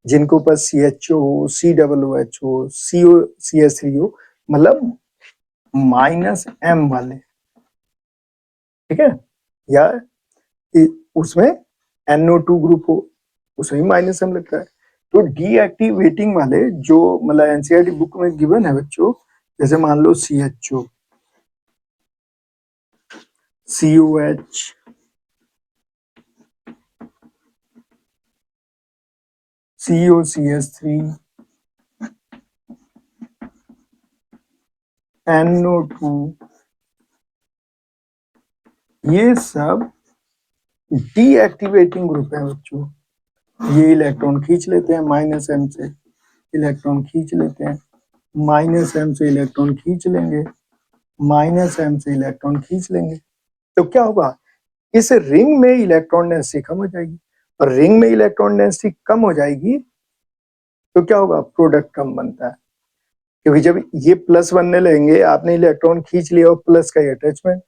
जिनके ऊपर CHO हो, COOH हो, CO CH3 हो, मतलब -M वाले, ठीक है, या उसमें NO2 ग्रुप हो, उसमें -M लगता है। तो डीएक्टिवेटिंग वाले जो मतलब एनसीईआरटी बुक में गिवन है बच्चों, जैसे मान लो CHO COH COCH3 NO2, ये सब डीएक्टिवेटिंग ग्रुप है बच्चों। ये इलेक्ट्रॉन खींच लेते हैं -M से, इलेक्ट्रॉन खींच लेते हैं, -M से इलेक्ट्रॉन खींच लेंगे, -M से इलेक्ट्रॉन खींच लेंगे। तो क्या होगा, इस रिंग में इलेक्ट्रॉन डेंसिटी कम हो जाएगी, और रिंग में इलेक्ट्रॉन डेंसिटी कम हो जाएगी तो क्या होगा, प्रोडक्ट कम बनता है, क्योंकि जब ये प्लस बनने लगेंगे, आपने इलेक्ट्रॉन खींच लिया और प्लस का अटैचमेंट,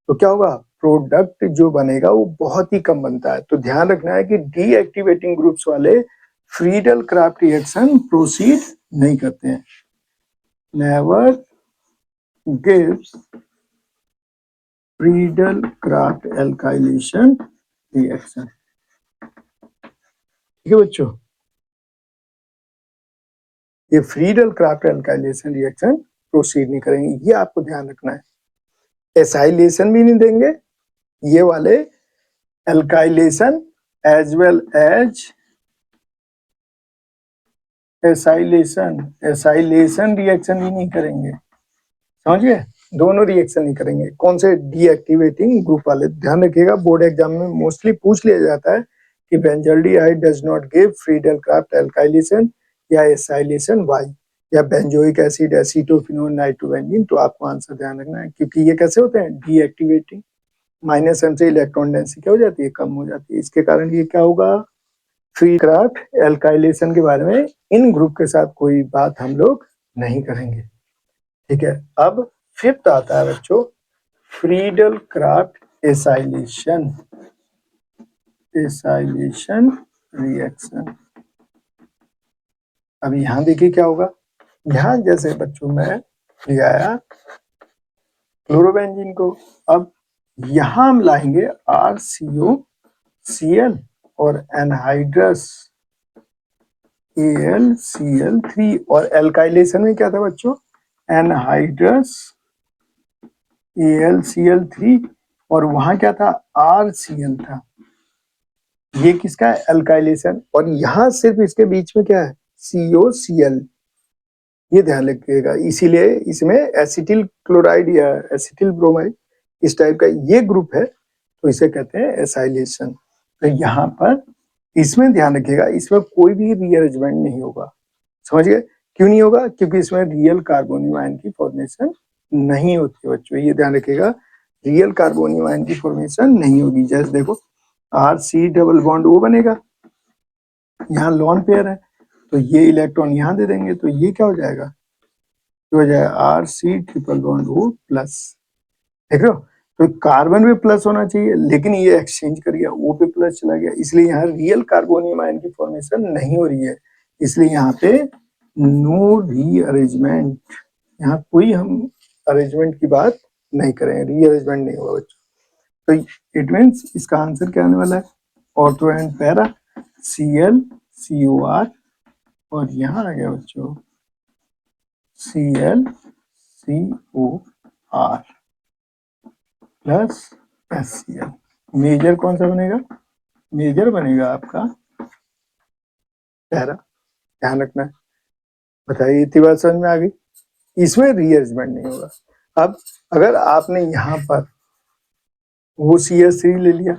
तो क्या होगा, प्रोडक्ट जो बनेगा वो बहुत ही कम बनता है। तो ध्यान रखना है कि डीएक्टिवेटिंग ग्रुप्स वाले फ्रीडल क्राफ्ट रिएक्शन प्रोसीड नहीं करते हैं, never gives Friedel Craft alkylation reaction, ठीक है बच्चों, ये Friedel Craft alkylation reaction proceed नहीं करेंगे, ये आपको ध्यान रखना है। एसाइलेशन भी नहीं देंगे ये वाले, alkylation as well as acylation reaction भी नहीं करेंगे, समझिए, दोनों रिएक्शन नहीं करेंगे। कौन से, डीएक्टिवेटिंग ग्रुप वाले। ध्यान रखिएगा, बोर्ड एग्जाम में मोस्टली पूछ लिया जाता है कि benzaldehyde does not give Friedel Craft alkylation या एसाइलेशन, वाई, या बेंजोइक एसिड एसीटोफिनोल नाइट्रोबेंजीन। तो आपको आंसर ध्यान रखना है, क्योंकि ये कैसे होते हैं, डीएक्टिवेटिंग, -M से इलेक्ट्रॉन डेंसिटी क्या हो जाती है, कम हो जाती है, इसके कारण ये क्या होगा, फ्री क्राफ्ट एल्काइलेशन के बारे में इन ग्रुप के साथ कोई बात हम लोग नहीं करेंगे, ठीक है। अब फिफ्थ आता है बच्चों, Friedel Crafts acylation, acylation reaction. अब यहाँ देखिए क्या होगा, यहाँ जैसे बच्चों में ये आया क्लोरोबेंजीन को। अब यहां हम लाएंगे RCOCl और एनहाइड्रस AlCl3 और एल्काइलेशन में क्या था बच्चों, एनहाइड्रस AlCl3 और वहां क्या था, RCl था। ये किसका है, एल्काइलेशन। और यहाँ सिर्फ इसके बीच में क्या है, COCl। ये ध्यान रखिएगा, इसीलिए इसमें एसिटिल क्लोराइड या एसिटिल ब्रोमाइड इस टाइप का ये ग्रुप है, तो इसे कहते हैं एसाइलेशन। तो यहाँ पर इसमें ध्यान रखिएगा, इसमें कोई भी रीअरेंजमेंट नहीं होगा। समझ गए, क्यों नहीं होगा, क्योंकि इसमें रियल कार्बोनिल आयन की फॉर्मेशन नहीं होती है बच्चों, ये ध्यान रखिएगा, रियल कार्बोनिल आयन की फॉर्मेशन नहीं होगी। जैसे देखो RC डबल बॉन्ड O बनेगा, यहाँ लॉन पेयर है, तो ये इलेक्ट्रॉन यहाँ दे देंगे, तो ये क्या हो जाएगा, ये हो जाएगा RC triple bond O plus. देख रहे हो, तो कार्बन भी प्लस होना चाहिए, लेकिन ये एक्सचेंज कर गया, O पे प्लस चला गया, इसलिए यहाँ रियल कार्बोनियम आयन की फॉर्मेशन नहीं हो रही है। इसलिए यहाँ पे नो रीअरेंजमेंट, यहाँ कोई हम अरेंजमेंट की बात नहीं करें, रीअरेंजमेंट नहीं होगा बच्चों। तो इट मीन्स इसका आंसर क्या आने वाला है, ortho and para Cl COR और यहाँ आ गया बच्चों Cl COR plus HCl। Major कौन सा बनेगा, मेजर बनेगा आपका पैरा, ध्यान रखना है। बताइए इतनी बात समझ में आ गई, इसमें रीअरेंजमेंट नहीं होगा। अब अगर आपने यहाँ पर OCS3 ले लिया,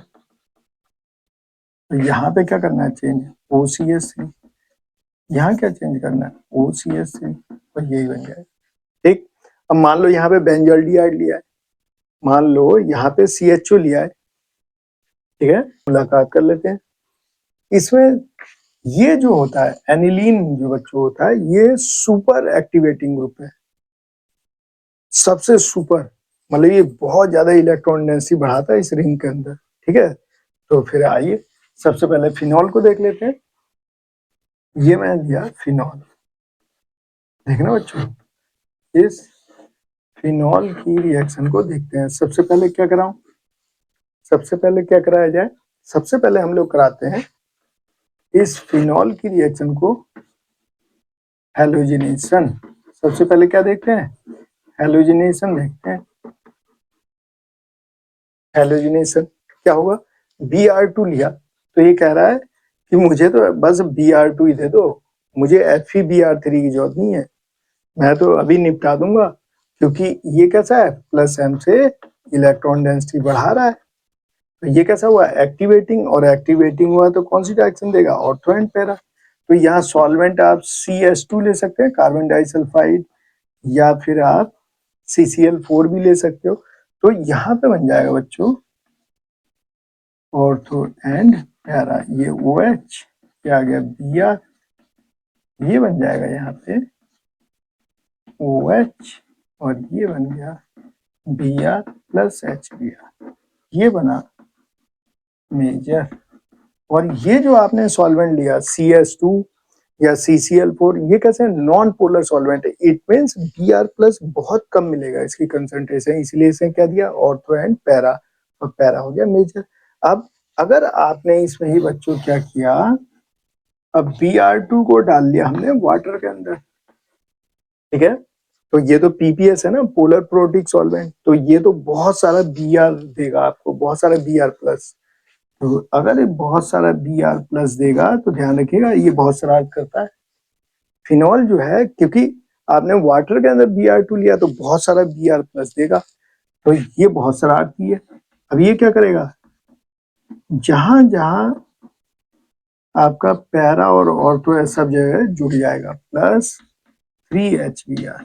तो यहाँ पे क्या करना है, चेंज OCS3, यहाँ क्या चेंज करना है OCS3, तो यही बन जाएगा। ठीक, अब मान लो यहाँ पे बेंजोल्डिहाइड लिया है, मान लो यहाँ पे CHO लिया है, ठीक है, मुलाकात कर लेते हैं। इसमें ये जो होता है एनिलीन जो बच्चों होता है, ये सुपर एक्टिवेटिंग ग्रुप है, सबसे सुपर, मतलब ये बहुत ज्यादा इलेक्ट्रॉन डेंसिटी बढ़ाता है इस रिंग के अंदर। ठीक है, तो फिर आइए सबसे पहले फिनॉल को देख लेते हैं। ये मैंने दिया फिनॉल, देखना बच्चों, इस फिनॉल की रिएक्शन को देखते हैं। सबसे पहले क्या कराऊं, सबसे पहले क्या कराया जाए, सबसे पहले हम लोग कराते हैं इस फिनॉल की रिएक्शन को हैलोजिनेशन। सबसे पहले क्या देखते हैं, हैलोजिनेशन देखते हैं। हैलोजिनेशन क्या होगा, Br2 लिया, तो ये कह रहा है कि मुझे तो बस Br2 ही दे दो, मुझे FeBr3 की जरूरत नहीं है, मैं तो अभी निपटा दूंगा, क्योंकि ये कैसा है, प्लस M से इलेक्ट्रॉन डेंसिटी बढ़ा रहा है। तो ये कैसा हुआ, एक्टिवेटिंग, और एक्टिवेटिंग हुआ तो कौन सी डायरेक्शन देगा, ऑर्थो एंड पैरा। तो यहाँ सॉल्वेंट आप CS2 ले सकते हैं, कार्बन डाइसल्फाइड, या फिर आप CCl4 भी ले सकते हो। तो यहाँ पे बन जाएगा बच्चों ऑर्थो एंड पैरा, ये OH, क्या आ गया Br, ये बन जाएगा यहाँ पे OH, और ये बन गया Br प्लस HBr, ये बना मेजर। और ये जो आपने सॉल्वेंट लिया CS2 या CCl4, ये कैसे नॉन पोलर सॉल्वेंट है, इट मींस Br प्लस बहुत कम मिलेगा इसकी कंसंट्रेशन, इसलिए इसे क्या दिया, ऑर्थो एंड पैरा, और पैरा हो गया मेजर। अब अगर आपने इसमें ही बच्चों क्या किया, अब Br2 को डाल लिया हमने वाटर के अंदर, ठीक है, तो ये तो PPS है ना, पोलर प्रोटिक सॉल्वेंट, तो ये तो बहुत सारा Br देगा आपको, बहुत सारा Br प्लस। तो अगर ये बहुत सारा Br प्लस देगा तो ध्यान रखिएगा ये बहुत शरारत करता है। फिनॉल जो है, क्योंकि आपने वाटर के अंदर Br2 लिया तो बहुत सारा Br प्लस देगा, तो ये बहुत शरारती है। अब ये क्या करेगा, जहां जहां आपका पैरा और ऑर्थो सब जगह जुड़ जाएगा, प्लस 3HBr,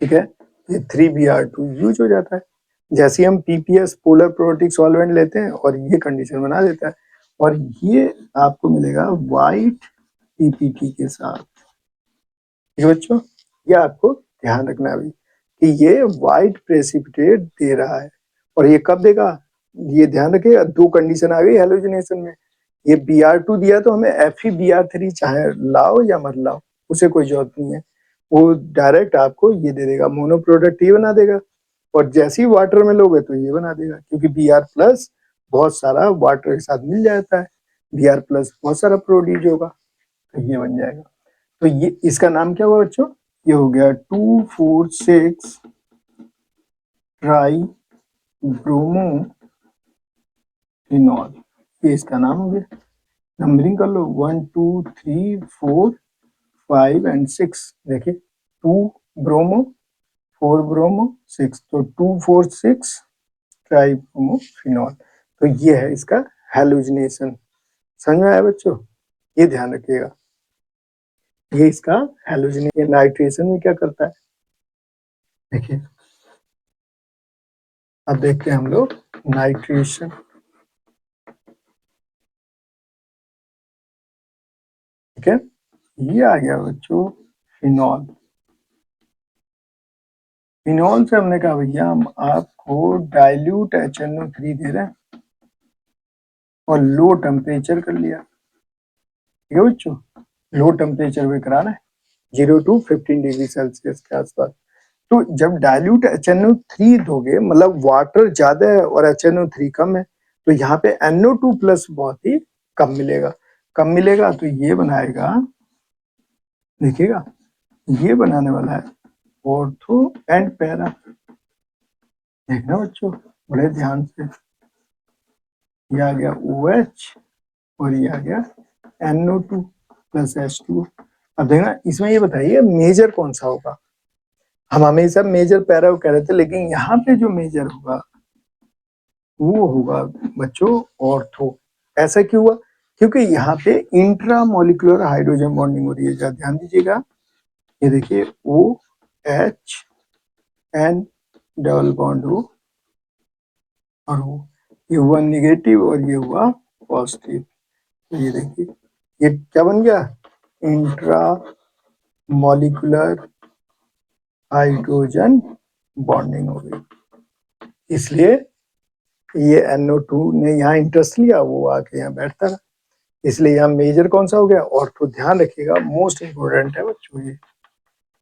ठीक है, ये 3Br2 यूज हो जाता है। जैसे हम PPS पोलर प्रोटिक सॉल्वेंट लेते हैं और ये कंडीशन बना देता है, और ये आपको मिलेगा वाइट PPT के साथ। ठीक है बच्चों, ये आपको ध्यान रखना अभी कि ये वाइट प्रेसिपिटेट दे रहा है, और ये कब देगा, ये ध्यान रखिएगा, दो कंडीशन आ गई हैलोजिनेशन में, ये Br2 दिया तो हमें FeBr3 चाहे लाओ या मत लाओ, उसे कोई जरूरत नहीं है, वो डायरेक्ट आपको ये दे देगा, मोनो प्रोडक्ट ये बना देगा, और जैसे ही वाटर में लोगे तो ये बना देगा, क्योंकि Br+ बहुत सारा वाटर के साथ मिल जाता है, Br+ बहुत सारा प्रोड्यूस होगा, तो ये बन जाएगा। तो ये इसका नाम क्या हुआ बच्चों? ये हो गया 2,4,6 ट्राई ब्रोमो फिनॉल, ये इसका नाम हो गया। नंबरिंग कर लो, 1 2 3 4 5 एंड 6। देखिए 2 ब्रोमो, 4 ब्रोमो, 6, तो 2,4,6 ट्राई ब्रोमो फिनॉल। तो ये है इसका हैलोजिनेशन। समझ में आया बच्चों? ये ध्यान रखिएगा, ये इसका हैलोजिनेशन। नाइट्रेशन में क्या करता है देखिए, अब देखते हैं हम लोग नाइट्रेशन। ठीक है, ये आ गया बच्चों फिनॉल। फिनॉल से हमने कहा भैया हम आपको डाइल्यूट HNO3 दे रहे हैं और लो टेम्परेचर कर लिया। ठीक है बच्चों, लो टेम्परेचर पे कराना है 0 to 15 डिग्री सेल्सियस के आसपास। तो जब डाइल्यूट HNO3 दोगे, मतलब वाटर ज्यादा है और HNO3 कम है, तो यहाँ पे NO2+ बहुत ही कम मिलेगा। कम मिलेगा तो ये बनाएगा, देखिएगा ये बनाने वाला है ऑर्थो एंड पैरा। देखना बच्चों बड़े ध्यान से, ये आ गया OH और ये आ गया NO2 + H2। अब देखना इसमें ये बताइए मेजर कौन सा होगा। हम हमेशा मेजर पैरा कह रहे थे, लेकिन यहाँ पे जो मेजर होगा वो होगा बच्चों ऑर्थो। ऐसा क्यों हुआ? क्योंकि यहाँ पे इंट्रा मॉलिक्यूलर हाइड्रोजन बॉन्डिंग हो रही है। ध्यान दीजिएगा, ये देखिए OHN डबल बॉन्ड हो और हो, ये हुआ निगेटिव और ये हुआ पॉजिटिव। तो ये देखिए ये क्या बन गया, इंट्रा मॉलिक्यूलर हाइड्रोजन बॉन्डिंग हो गई। इसलिए ये NO2 ने यहाँ इंटरेस्ट लिया, वो आके यहाँ बैठता था, इसलिए यहाँ मेजर कौन सा हो गया ऑर्थो। ध्यान रखिएगा, मोस्ट इंपोर्टेंट है बच्चों ये,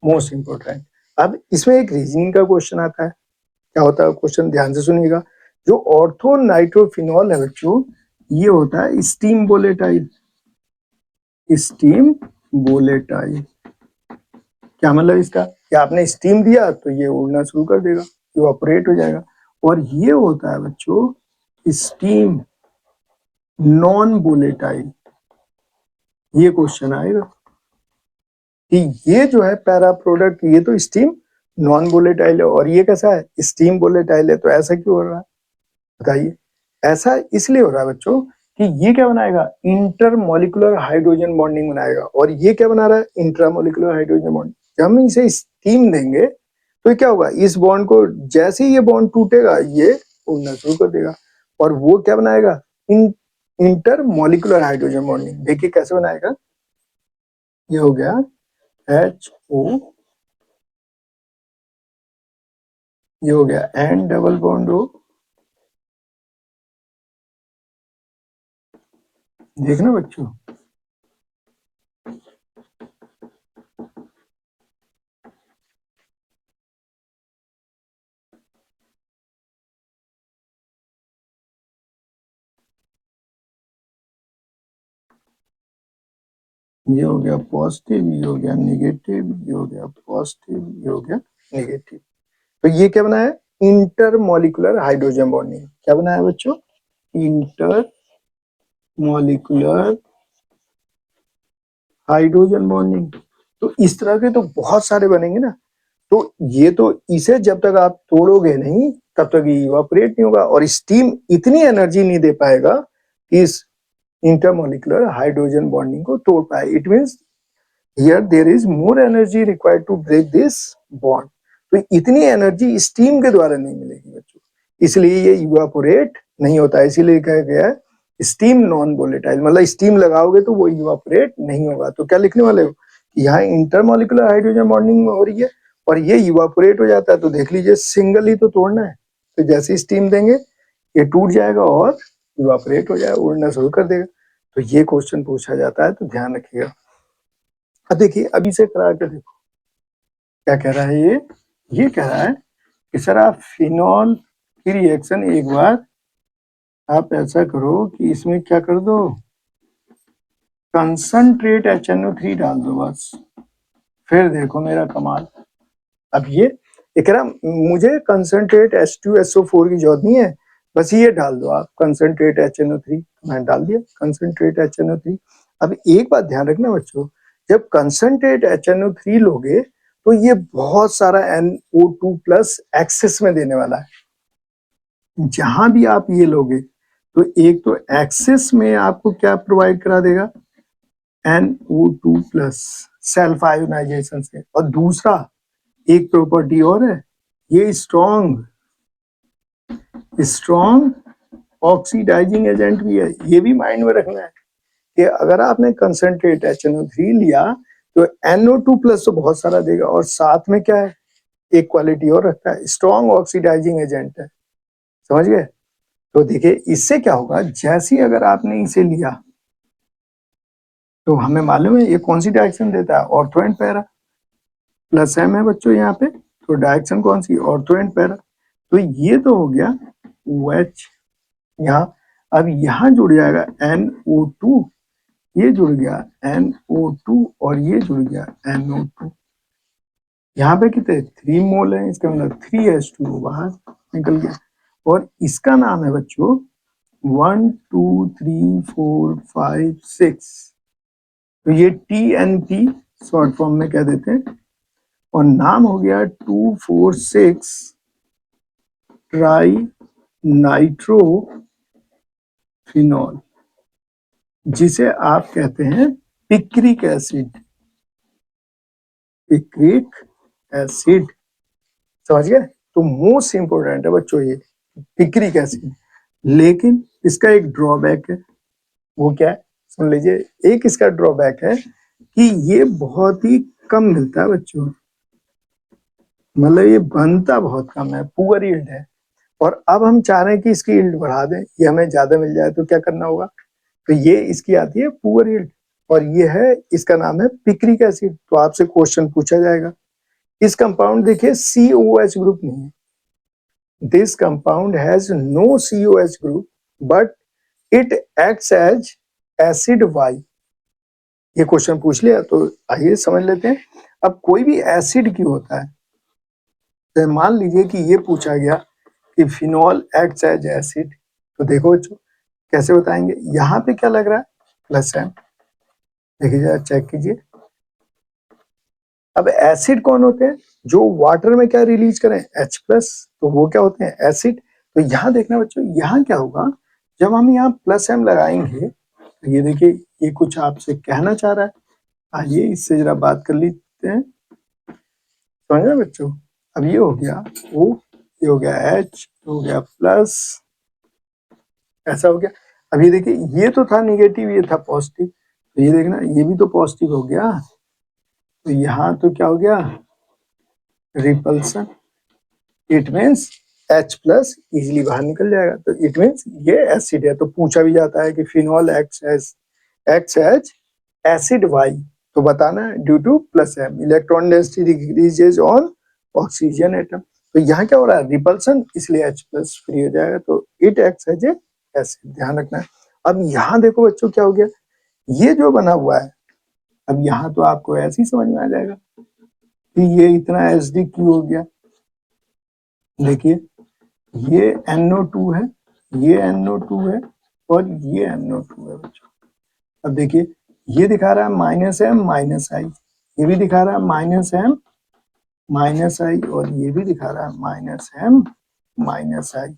मोस्ट इंपोर्टेंट। अब इसमें एक रीजनिंग का क्वेश्चन आता है। क्या होता है क्वेश्चन, ध्यान से सुनिएगा। जो ऑर्थो नाइट्रोफिनॉल है बच्चों, ये होता है स्टीम वोलेटाइल। स्टीम वोलेटाइल क्या मतलब इसका, कि आपने स्टीम दिया तो ये उड़ना शुरू कर देगा, इवापोरेट हो जाएगा। और ये होता है बच्चों स्टीम नॉन वोलेटाइल। ये क्वेश्चन आएगा कि ये जो है पैरा प्रोडक्ट, ये तो स्टीम नॉन वोलेटाइल है और ये कैसा है, स्टीम वोलेटाइल है। तो ऐसा क्यों हो रहा है बताइए? ऐसा इसलिए हो रहा है बच्चों कि ये क्या बनाएगा, इंटर मॉलिक्यूलर हाइड्रोजन बॉन्डिंग बनाएगा, और ये क्या बना रहा है, इंट्रा मॉलिक्यूलर हाइड्रोजन बॉन्डिंग। जब हम इसे स्टीम देंगे तो क्या होगा, इस बॉन्ड को जैसे ही ये बॉन्ड टूटेगा ये उड़ना शुरू कर देगा, और वो क्या बनाएगा, इंटर मॉलिक्यूलर हाइड्रोजन बॉन्डिंग। देखिए कैसे बनाएगा, ये हो गया HO, ये हो गया N डबल बॉन्ड O। देखना बच्चों, ये हो गया पॉजिटिव, ये हो गया निगेटिव, ये हो गया पॉजिटिव, ये हो गया निगेटिव। तो ये क्या बना है, इंटर मॉलिक्यूलर हाइड्रोजन बॉन्डिंग। क्या बना है बच्चों, इंटर मॉलिक्यूलर हाइड्रोजन बॉन्डिंग। तो इस तरह के तो बहुत सारे बनेंगे ना। तो ये तो इसे जब तक आप तोड़ोगे नहीं तब तक ये इवापोरेट नहीं होगा, और स्टीम इतनी एनर्जी नहीं दे पाएगा कि इस इंटरमोलिकुलर हाइड्रोजन बॉन्डिंग को तोड़ पाए। It means here there is more energy required to break this bond. तो इतनी एनर्जी स्टीम के द्वारा नहीं मिलेगी बच्चों, इसलिए ये इवापोरेट नहीं होता है। इसीलिए कहा गया है स्टीम नॉन वोलेटाइल, मतलब स्टीम लगाओगे तो वो इवापोरेट नहीं होगा। तो क्या लिखने वाले हो, यहाँ इंटरमोलिकुलर हाइड्रोजन बॉन्डिंग हो रही है और ये इवापोरेट हो जाता है। तो देख लीजिए सिंगल ही तो तोड़ना है, तो जैसे स्टीम देंगे ये टूट जाएगा और इवापोरेट हो जाएगा, उड़ना शुरू कर देगा। तो ये क्वेश्चन पूछा जाता है, तो ध्यान रखिएगा। अब देखिए अभी से करा के देखो, क्या कह रहा है ये कह रहा है कि सर आप फिनॉल की रिएक्शन एक बार आप ऐसा करो कि इसमें क्या कर दो, कंसंट्रेट HNO3 डाल दो बस, फिर देखो मेरा कमाल। अब ये कह रहा मुझे कंसंट्रेट H2SO4 की जरूरत नहीं है, बस ये डाल दो आप कंसंट्रेट HNO3। मैं डाल दिया कंसंट्रेट HNO3। अब एक बात ध्यान रखना बच्चों, जब कंसंट्रेट HNO3 लोगे तो ये बहुत सारा NO2 प्लस एक्सेस में देने वाला है। जहां भी आप ये लोगे तो एक तो एक्सेस में आपको क्या प्रोवाइड करा देगा, NO2 प्लस सेल्फ आयोनाइजेशन से, और दूसरा एक प्रॉपर्टी और है, ये स्ट्रॉन्ग ऑक्सीडाइजिंग एजेंट भी है। ये भी माइंड में रखना है कि अगर आपने कंसंट्रेट HNO3 लिया तो NO2 प्लस तो बहुत सारा देगा, और साथ में क्या है, एक क्वालिटी और रखता है, स्ट्रॉन्ग ऑक्सीडाइजिंग एजेंट है। समझ गए? तो देखिए इससे क्या होगा, जैसे ही अगर आपने इसे लिया तो हमें मालूम है ये कौन सी डायरेक्शन देता है, ortho and para. Plus M है बच्चों यहाँ पे, तो डायरेक्शन कौन सी, ऑर्थो एंड पैरा। तो ये तो हो गया OH यहाँ। अब यहाँ जुड़ जाएगा NO2, ये जुड़ गया NO2 और ये जुड़ गया NO2। यहाँ पे कितने 3 मोल है, इसका मतलब 3H2O बाहर निकल गया। और इसका नाम है बच्चों 1 2 3 4 5 6, तो ये TNP शॉर्ट फॉर्म में कह देते हैं, और नाम हो गया 2,4,6 ट्राई नाइट्रो फिनॉल, जिसे आप कहते हैं पिक्रिक एसिड। पिक्रिक एसिड, समझ गए? तो मोस्ट इंपोर्टेंट है बच्चों ये पिक्रिक एसिड। लेकिन इसका एक ड्रॉबैक है, वो क्या है सुन लीजिए। एक इसका ड्रॉबैक है कि ये बहुत ही कम मिलता है बच्चों, मतलब ये बनता बहुत कम है, पुअर यील्ड है। और अब हम चाह रहे हैं कि इसकी यील्ड बढ़ा दें, ये हमें ज्यादा मिल जाए, तो क्या करना होगा, तो ये इसकी आती है पुअर यील्ड, और ये है, इसका नाम है पिक्रिक एसिड। तो आपसे क्वेश्चन पूछा जाएगा, इस कंपाउंड देखिए COH ग्रुप नहीं है, this compound has no COH group but it acts as acid why. ये क्वेश्चन पूछ लिया, तो आइए समझ लेते हैं। अब कोई भी एसिड क्यों होता है, तो मान लीजिए कि ये पूछा गया कि फिनॉल एक्ट्स एज एसिड, तो देखो बच्चों कैसे बताएंगे। यहाँ पे क्या लग रहा है, प्लस एम, देखिए जरा चेक कीजिए। अब एसिड कौन होते हैं, जो वाटर में क्या रिलीज करें, H प्लस, तो वो क्या होते हैं, एसिड। तो यहाँ देखना बच्चों, यहाँ क्या होगा, जब हम यहाँ प्लस एम लगाएंगे, तो ये देखिए ये कुछ आपसे कहना चाह रहा है। आइए इससे जरा बात कर लेते हैं, समझ रहे बच्चों। अब ये हो गया O, ये हो गया H, हो गया प्लस, ऐसा हो गया। अब ये देखिए ये तो था निगेटिव, ये था पॉजिटिव, तो ये देखना ये भी तो पॉजिटिव हो गया, तो यहाँ तो क्या हो गया, repulsion. It means H plus easily बाहर निकल जाएगा, तो इट मीन्स ये एसिड है। तो पूछा भी जाता है कि phenol acts as acid why, तो बताना है due to plus M, electron density decreases on oxygen atom. तो यहाँ क्या हो रहा है, रिपल्सन, इसलिए H प्लस फ्री हो जाएगा, तो it acts as a acid, ध्यान रखना है। अब यहाँ देखो बच्चों क्या हो गया, ये जो बना हुआ है, अब यहाँ तो आपको ऐसे ही समझ में आ जाएगा कि ये इतना एसिडिक क्यों हो गया। देखिए ये NO2 है, ये NO2 है, और ये NO2 है बच्चों। अब देखिए ये दिखा रहा है -M -I, ये भी दिखा रहा है -M -I, और ये भी दिखा रहा है -M -I।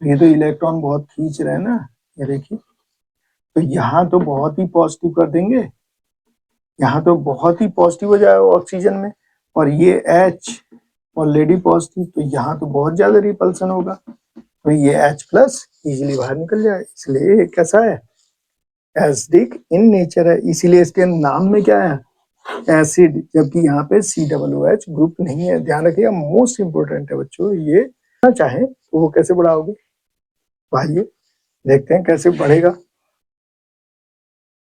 तो ये तो इलेक्ट्रॉन बहुत खींच रहे हैं ना, ये देखिए। तो यहाँ तो बहुत ही पॉजिटिव कर देंगे, यहाँ तो बहुत ही पॉजिटिव हो जाएगा ऑक्सीजन में, और ये H ऑलरेडी पॉजिटिव, तो यहाँ तो बहुत ज्यादा रिपल्सन होगा, तो ये H प्लस इजिली बाहर निकल जाए, इसलिए ये कैसा है, एसिडिक इन नेचर है। इसीलिए इसके नाम में क्या है, एसिड, जबकि यहाँ पे COOH ग्रुप नहीं है। ध्यान रखिएगा, मोस्ट इंपोर्टेंट है बच्चों ये। चाहे तो वो कैसे बढ़ाओगे, तो आइए देखते हैं कैसे बढ़ेगा।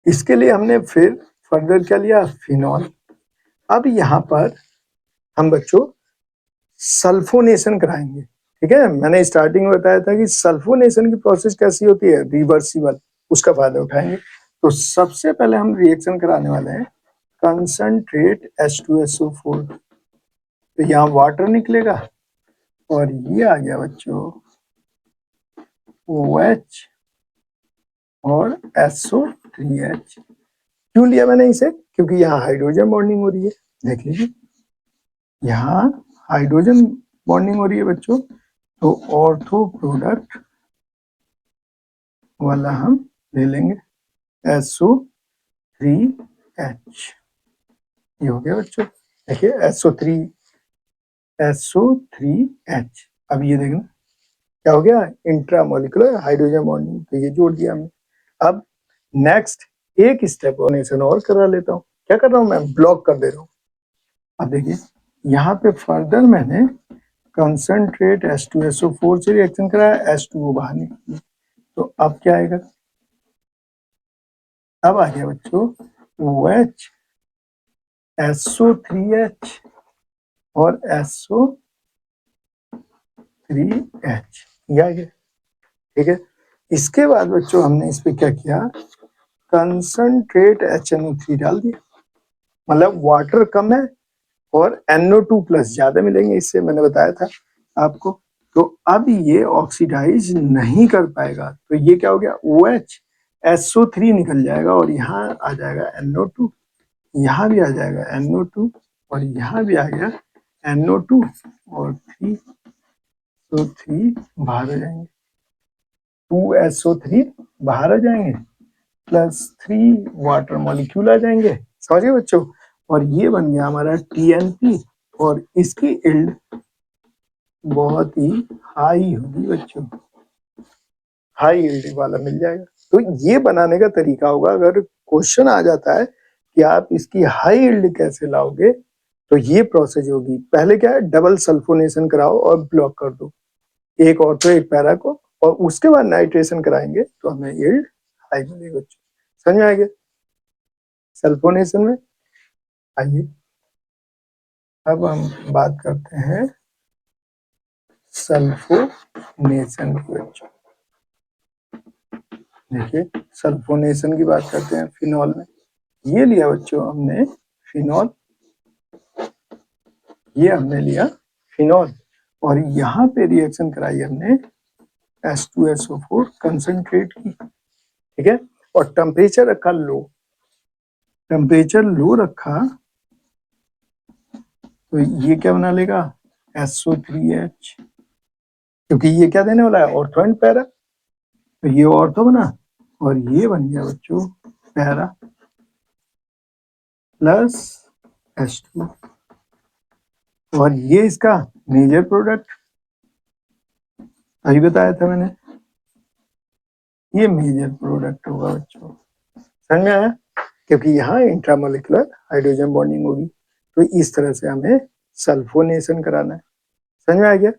इसके लिए हमने फिर फर्दर क्या लिया, फिनॉल। अब यहाँ पर हम बच्चों सल्फोनेशन कराएंगे। ठीक है, मैंने स्टार्टिंग में बताया था कि सल्फोनेशन की प्रोसेस कैसी होती है, रिवर्सिबल, उसका फायदा उठाएंगे। तो सबसे पहले हम रिएक्शन कराने वाले हैं कंसंट्रेट H2SO4। तो यहाँ वाटर निकलेगा और ये आ गया बच्चों OH और SO3H। क्यों लिया मैंने इसे? क्योंकि यहाँ हाइड्रोजन बॉन्डिंग हो रही है। देख लीजिए, यहाँ हाइड्रोजन बॉन्डिंग हो रही है बच्चों, तो ऑर्थो प्रोडक्ट वाला हम ले लेंगे SO3H। ये हो गया बच्चों, देखिए SO3H। अब ये देखना क्या हो गया, इंट्रामोलिकुलर हाइड्रोजन बॉन्डिंग, तो ये जोड़ दिया हमने। अब नेक्स्ट एक स्टेप डोनेशन और करा लेता हूँ। क्या कर रहा हूँ मैं, ब्लॉक कर दे रहा हूँ। अब देखिए यहाँ पे फर्दर मैंने कंसंट्रेट H2SO4 से रिएक्शन कराया, H2O बाहर निकली। तो अब क्या आएगा, अब आ गया बच्चों OH SO3H और SO3H, ये आ गया। ठीक है, इसके बाद बच्चों हमने इस पे क्या किया, कंसंट्रेट HNO3 डाल दिया। मतलब वाटर कम है और NO2 प्लस ज्यादा मिलेंगे, इससे मैंने बताया था आपको। तो अब ये ऑक्सीडाइज नहीं कर पाएगा, तो ये क्या हो गया, OH SO3 निकल जाएगा और यहाँ आ जाएगा NO2, यहाँ भी आ जाएगा NO2 और यहाँ भी आ गया NO2 और 3, तो 3 बाहर आ जाएंगे, 2SO3 बाहर आ जाएंगे, +3 वाटर मॉलिक्यूल आ जाएंगे। समझिए बच्चों, और ये बन गया हमारा TNP और इसकी इल्ड बहुत ही हाई होगी बच्चों, हाई इल्ड वाला मिल जाएगा। तो ये बनाने का तरीका होगा, अगर क्वेश्चन आ जाता है कि आप इसकी हाई इल्ड कैसे लाओगे, तो ये प्रोसेस होगी। पहले क्या है, डबल सल्फोनेशन कराओ और ब्लॉक कर दो, एक और तो एक पैरा को, और उसके बाद नाइट्रेशन कराएंगे तो हमें यील्ड हाई मिलेगी बच्चों। समझ में आ गया सल्फोनेशन में? आइए अब हम बात करते हैं सल्फोनेशन की बच्चों। देखिए सल्फोनेशन की बात करते हैं फिनॉल में। ये लिया बच्चों हमने फिनॉल, ये हमने लिया फिनॉल और यहाँ पे रिएक्शन कराई हमने H2SO4 कंसंट्रेट की। ठीक है, और टेम्परेचर रखा लो, टेम्परेचर लो रखा तो ये क्या बना लेगा, SO3H, क्योंकि ये क्या देने वाला है, ऑर्थो एंड पैरा, तो ये ऑर्थो बना और ये बन गया बच्चों पैरा प्लस H2, और ये इसका मेजर प्रोडक्ट अभी बताया था मैंने, ये मेजर प्रोडक्ट होगा बच्चों। समझ में आया? क्योंकि यहाँ इंट्रामोलिकुलर हाइड्रोजन बॉन्डिंग होगी, तो इस तरह से हमें सल्फोनेशन कराना है। समझ में आ गया?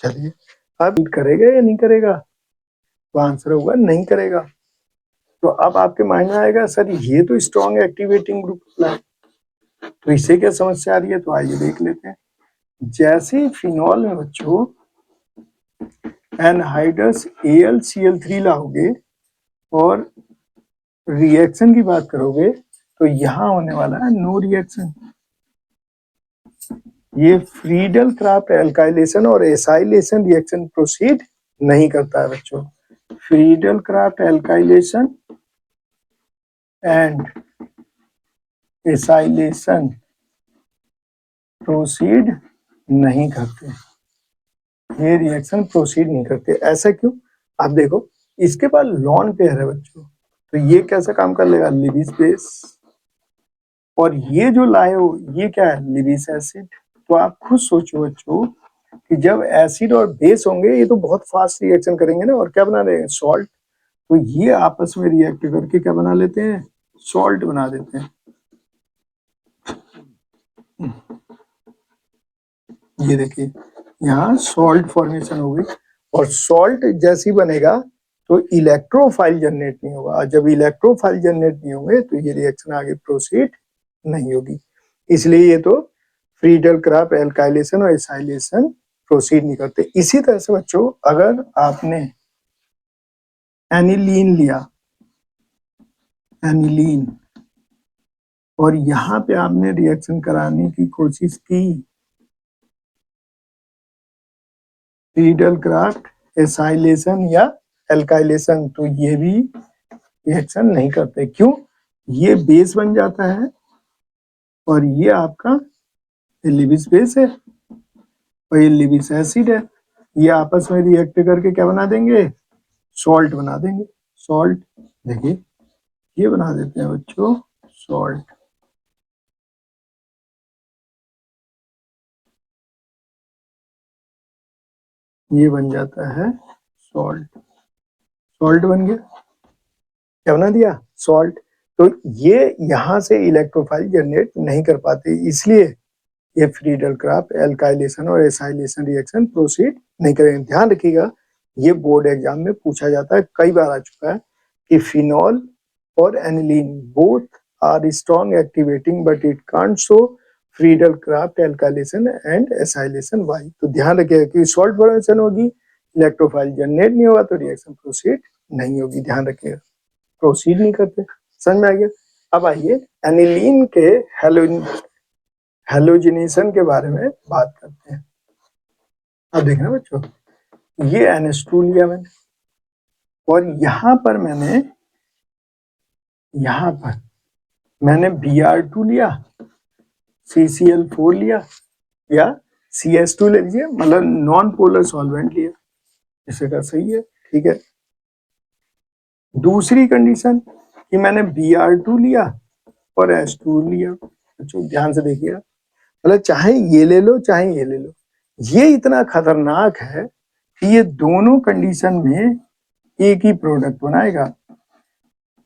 चलिए अब करेगा या नहीं करेगा, तो आंसर होगा नहीं करेगा। तो अब आपके माइंड में आएगा सर ये तो स्ट्रॉन्ग एक्टिवेटिंग ग्रुप है, तो इसे क्या समस्या आ रही है, तो आइए देख लेते हैं। जैसे फिनॉल में बच्चों एनहाइड्रस AlCl3 लाओगे और रिएक्शन की बात करोगे तो यहाँ होने वाला है नो रिएक्शन। ये फ्रीडल क्राफ्ट एल्काइलेशन और एसाइलेशन रिएक्शन प्रोसीड नहीं करता है बच्चों। Friedel Craft alkylation and acylation proceed नहीं करते, ये रिएक्शन प्रोसीड नहीं करते। ऐसा क्यों, आप देखो इसके पास लॉन पेयर है बच्चों, तो ये कैसा काम कर लेगा, लिविस बेस, और ये जो लाए हो ये क्या है, लिविस एसिड। तो आप खुद सोचो बच्चों कि जब एसिड और बेस होंगे ये तो बहुत फास्ट रिएक्शन करेंगे ना, और क्या बना रहे हैं, सॉल्ट। तो ये आपस में रिएक्ट करके क्या बना लेते हैं, सॉल्ट बना देते हैं। ये देखिए यहाँ सॉल्ट फॉर्मेशन होगी, और सॉल्ट जैसी बनेगा तो इलेक्ट्रोफाइल जनरेट नहीं होगा, और जब इलेक्ट्रोफाइल जनरेट नहीं होंगे तो ये रिएक्शन आगे प्रोसीड नहीं होगी। इसलिए ये तो फ्रीडल क्राफ्ट एल्काइलेशन और एसाइलेशन प्रोसीड नहीं करते। इसी तरह से बच्चों अगर आपने एनिलीन लिया, एनिलीन, और यहाँ पे आपने रिएक्शन कराने की कोशिश की फ्रीडल क्राफ्ट एसाइलेशन या एल्काइलेशन, तो ये भी रिएक्शन नहीं करते। क्यों? ये बेस बन जाता है और ये आपका लिविस बेस है और ये लिविस एसिड है, ये आपस में रिएक्ट करके क्या बना देंगे? सॉल्ट बना देंगे। सॉल्ट, देखिए ये बना देते हैं बच्चों सॉल्ट। ये बन जाता है सॉल्ट। सॉल्ट बन गया, क्या बना दिया? सॉल्ट। तो ये यहाँ से इलेक्ट्रोफाइल जनरेट नहीं कर पाते, इसलिए ये फ्रीडल क्राफ्ट एल्काइलेशन और एसाइलेशन रिएक्शन प्रोसीड नहीं करेंगे। ध्यान रखिएगा, ये बोर्ड एग्जाम में पूछा जाता है, कई बार आ चुका है कि फिनॉल और aniline both are strong activating but it can't show Friedel Craft alkylation and acylation. Why? तो ध्यान रखिएगा कि सॉल्ट फॉर्मेशन होगी, इलेक्ट्रोफाइल जनरेट नहीं होगा तो रिएक्शन प्रोसीड नहीं होगी। ध्यान रखिएगा, प्रोसीड नहीं करते। समझ में आ गया? अब आइए एनिलीन के हेलोजिनेशन के बारे में बात करते हैं। अब देखना बच्चों, ये NH2 लिया मैंने और यहाँ पर मैंने Br2 लिया, CCl4 लिया या CS2 ले लीजिए, मतलब नॉन पोलर सॉल्वेंट लिया, इसे का सही है, ठीक है। दूसरी कंडीशन कि मैंने Br2 लिया और H2 लिया। बच्चों ध्यान से देखिएगा, मतलब चाहे ये ले लो चाहे ये ले लो, ये इतना खतरनाक है कि ये दोनों कंडीशन में एक ही प्रोडक्ट बनाएगा।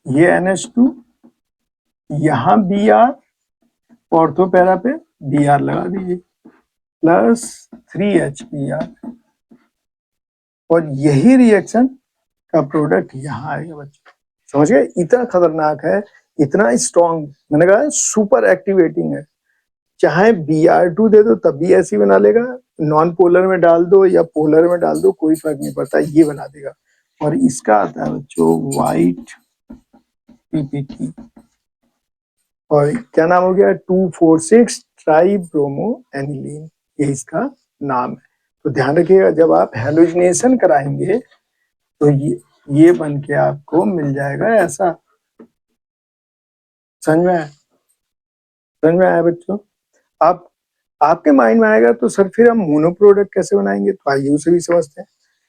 ये NH2, यहाँ Br, ऑर्थो पैरा पे Br लगा दीजिए प्लस 3HBr, और यही रिएक्शन का प्रोडक्ट यहाँ आएगा बच्चों। समझ गए? इतना खतरनाक है, इतना स्ट्रॉन्ग, मैंने कहा सुपर एक्टिवेटिंग है। चाहे Br2 दे दो तब भी ऐसी बना लेगा, नॉन पोलर में डाल दो या पोलर में डाल दो, कोई फर्क नहीं पड़ता, ये बना देगा। और इसका आता है बच्चों व्हाइट PPT, और क्या नाम हो गया? 2,4,6 ट्राइब्रोमो एनिलीन, ये इसका नाम है। तो ध्यान रखिएगा, जब आप हेलोजिनेशन कराएंगे तो ये बन के आपको मिल जाएगा ऐसा। समझ में आया? समझ में आया बच्चों? आप आपके माइंड में आएगा तो सर फिर हम मोनो प्रोडक्ट कैसे बनाएंगे, तो आइए उसे भी समझते हैं।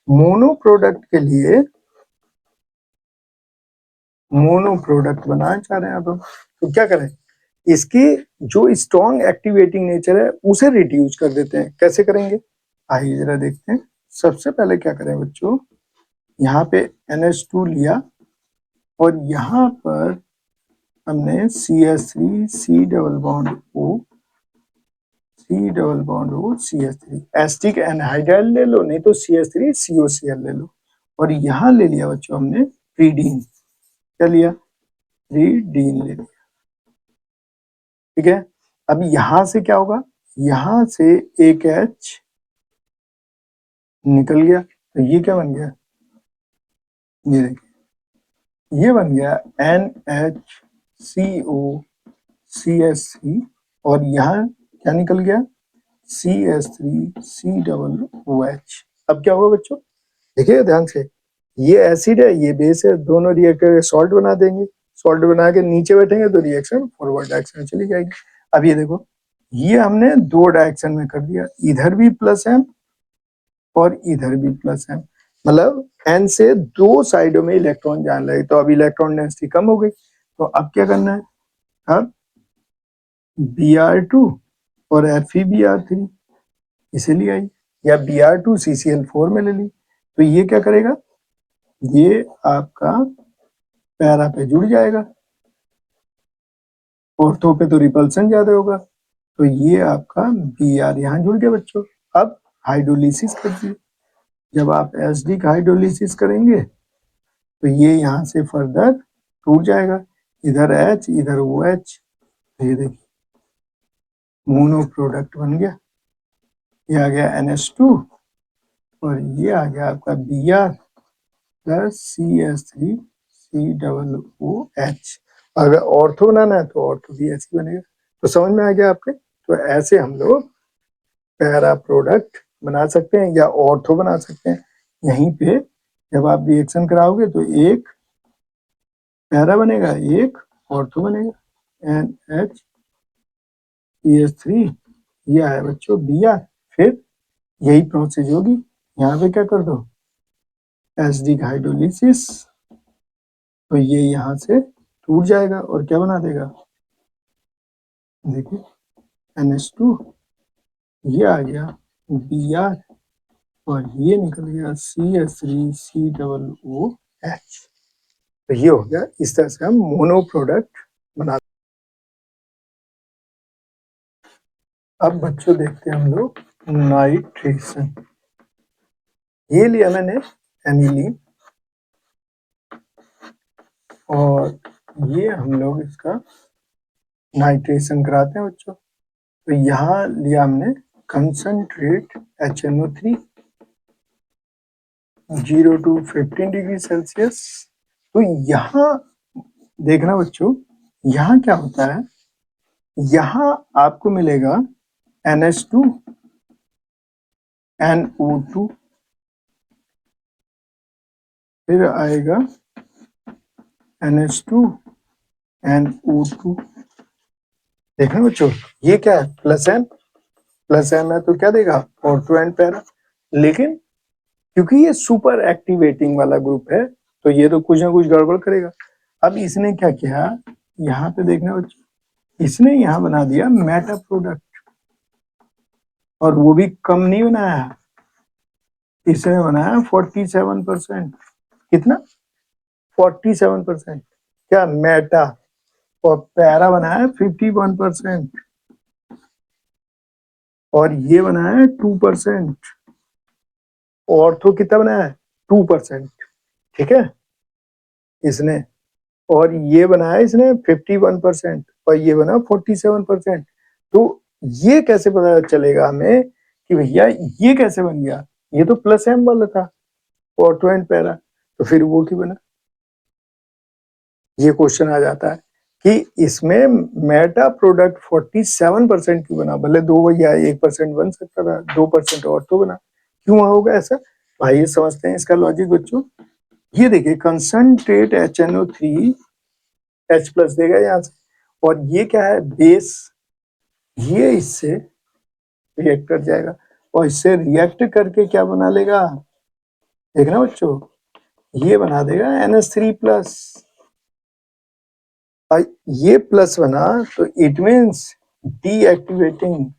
मोनो प्रोडक्ट के लिए, मोनो प्रोडक्ट बनाना चाह रहे हैं आप, तो क्या करें? इसकी जो स्ट्रॉन्ग एक्टिवेटिंग नेचर है उसे रिड्यूस कर देते हैं। कैसे करेंगे आइए जरा देखते हैं। सबसे पहले क्या करें बच्चों, यहाँ पे NH2 लिया और यहाँ पर हमने CH3 C double bond O, C double bond O CH3, asterisk anhydride ले लो, नहीं तो CH3 COCl ले लो, और यहाँ ले लिया बच्चों हमने प्रीडीन। क्या लिया? प्रीडीन ले लिया, ठीक है। अब यहां से क्या होगा? यहां से एक H निकल गया, तो ये क्या बन गया? ये देखिए, ये बन गया NHCOCH3, और यहाँ क्या निकल गया? CH3C double OH। अब क्या होगा बच्चों? देखिए ध्यान से, ये एसिड है ये बेस है, दोनों रिएक्ट करके सॉल्ट बना देंगे। सॉल्ट बना के नीचे बैठेंगे तो रिएक्शन फॉरवर्ड डायरेक्शन में चली जाएगी। अब ये देखो, ये हमने दो डायरेक्शन में कर दिया, इधर भी +M और इधर भी +M, मतलब N से दो साइडों में इलेक्ट्रॉन जाने लगे, तो अब इलेक्ट्रॉन डेंसिटी कम हो गई। तो अब क्या करना है? अब Br2 और FeBr3 इसे ले आई, या Br2 CCl4 में ले ली, तो ये क्या करेगा? ये आपका पैरा पे जुड़ जाएगा, ऑर्थो पे तो रिपल्सन ज्यादा होगा, तो ये आपका Br यहाँ जुड़ गया बच्चों। अब हाइड्रोलिसिस कर दिए, जब आप एसिडिक हाइड्रोलिसिस करेंगे तो ये यहाँ से फर्दर टूट जाएगा, इधर H इधर OH, ये देखिए मोनो प्रोडक्ट बन गया, ये आ गया NH2 और ये आ गया आपका Br प्लस CH3COOH। अगर ऑर्थो बनाना है तो ऑर्थो भी ऐसे बनेगा। तो समझ में आ गया आपके। तो ऐसे हम लोग पैरा प्रोडक्ट बना सकते हैं या ऑर्थो बना सकते हैं। यहीं पे जब आप रिएक्शन कराओगे तो एक पैरा बनेगा, एक ऑर्थो बनेगा। NH3 ये आया बच्चों Br, फिर यही प्रोसेस होगी। यहाँ पे क्या कर दो, एसिडिक हाइड्रोलिसिस, तो ये यहाँ से टूट जाएगा और क्या बना देगा, देखिए NH2, ये आ गया Br और ये निकल गया CH3COOH। तो ये हो गया। इस तरह से हम मोनो प्रोडक्ट बना। अब बच्चों देखते हैं हम लोग नाइट्रेशन। ये लिया मैंने एनिलीन और ये हम लोग इसका नाइट्रेशन कराते हैं बच्चों। तो यहाँ लिया हमने concentrate HNO3 0 to 15 degree Celsius. तो यहाँ देखना बच्चों, यहाँ क्या होता है, यहाँ आपको मिलेगा NH2 NO2, फिर आएगा NH2 NO2। देखना बच्चों, ये क्या है, प्लस M है तो क्या देगा, ऑर्थो एंड पैरा। लेकिन क्योंकि ये सुपर एक्टिवेटिंग वाला ग्रुप है तो ये तो कुछ ना कुछ गड़बड़ करेगा। अब इसने क्या किया, यहाँ पे देखना बच्चों, इसने यहाँ बना दिया मेटा प्रोडक्ट, और वो भी कम नहीं बनाया, इसने बनाया 47%। कितना, 47%। क्या, मेटा। और पैरा बनाया 51% और ये बनाया 2%। ऑर्थो कितना बनाया, 2%। ठीक है इसने, और ये बनाया इसने 51% और ये बना 47%। तो ये कैसे पता चलेगा हमें कि भैया ये कैसे बन गया, ये तो प्लस M वाला था ऑर्थो एंड पैरा, तो फिर वो क्यों बना। ये क्वेश्चन आ जाता है कि इसमें मेटा प्रोडक्ट 47% क्यों बना, भले 2 या 1% बन सकता था, 2% ऑर्थो बना, क्यों होगा ऐसा। आइए समझते हैं इसका लॉजिक बच्चों। ये देखिए कंसंट्रेट HNO3 H प्लस देगा यहाँ से, और ये क्या है, बेस, ये इससे रिएक्ट कर जाएगा और इससे रिएक्ट करके क्या बना लेगा, देखना बच्चों, ये बना देगा NH3 प्लस। ये प्लस बना तो इट मीन्स डीएक्टिवेटिंग,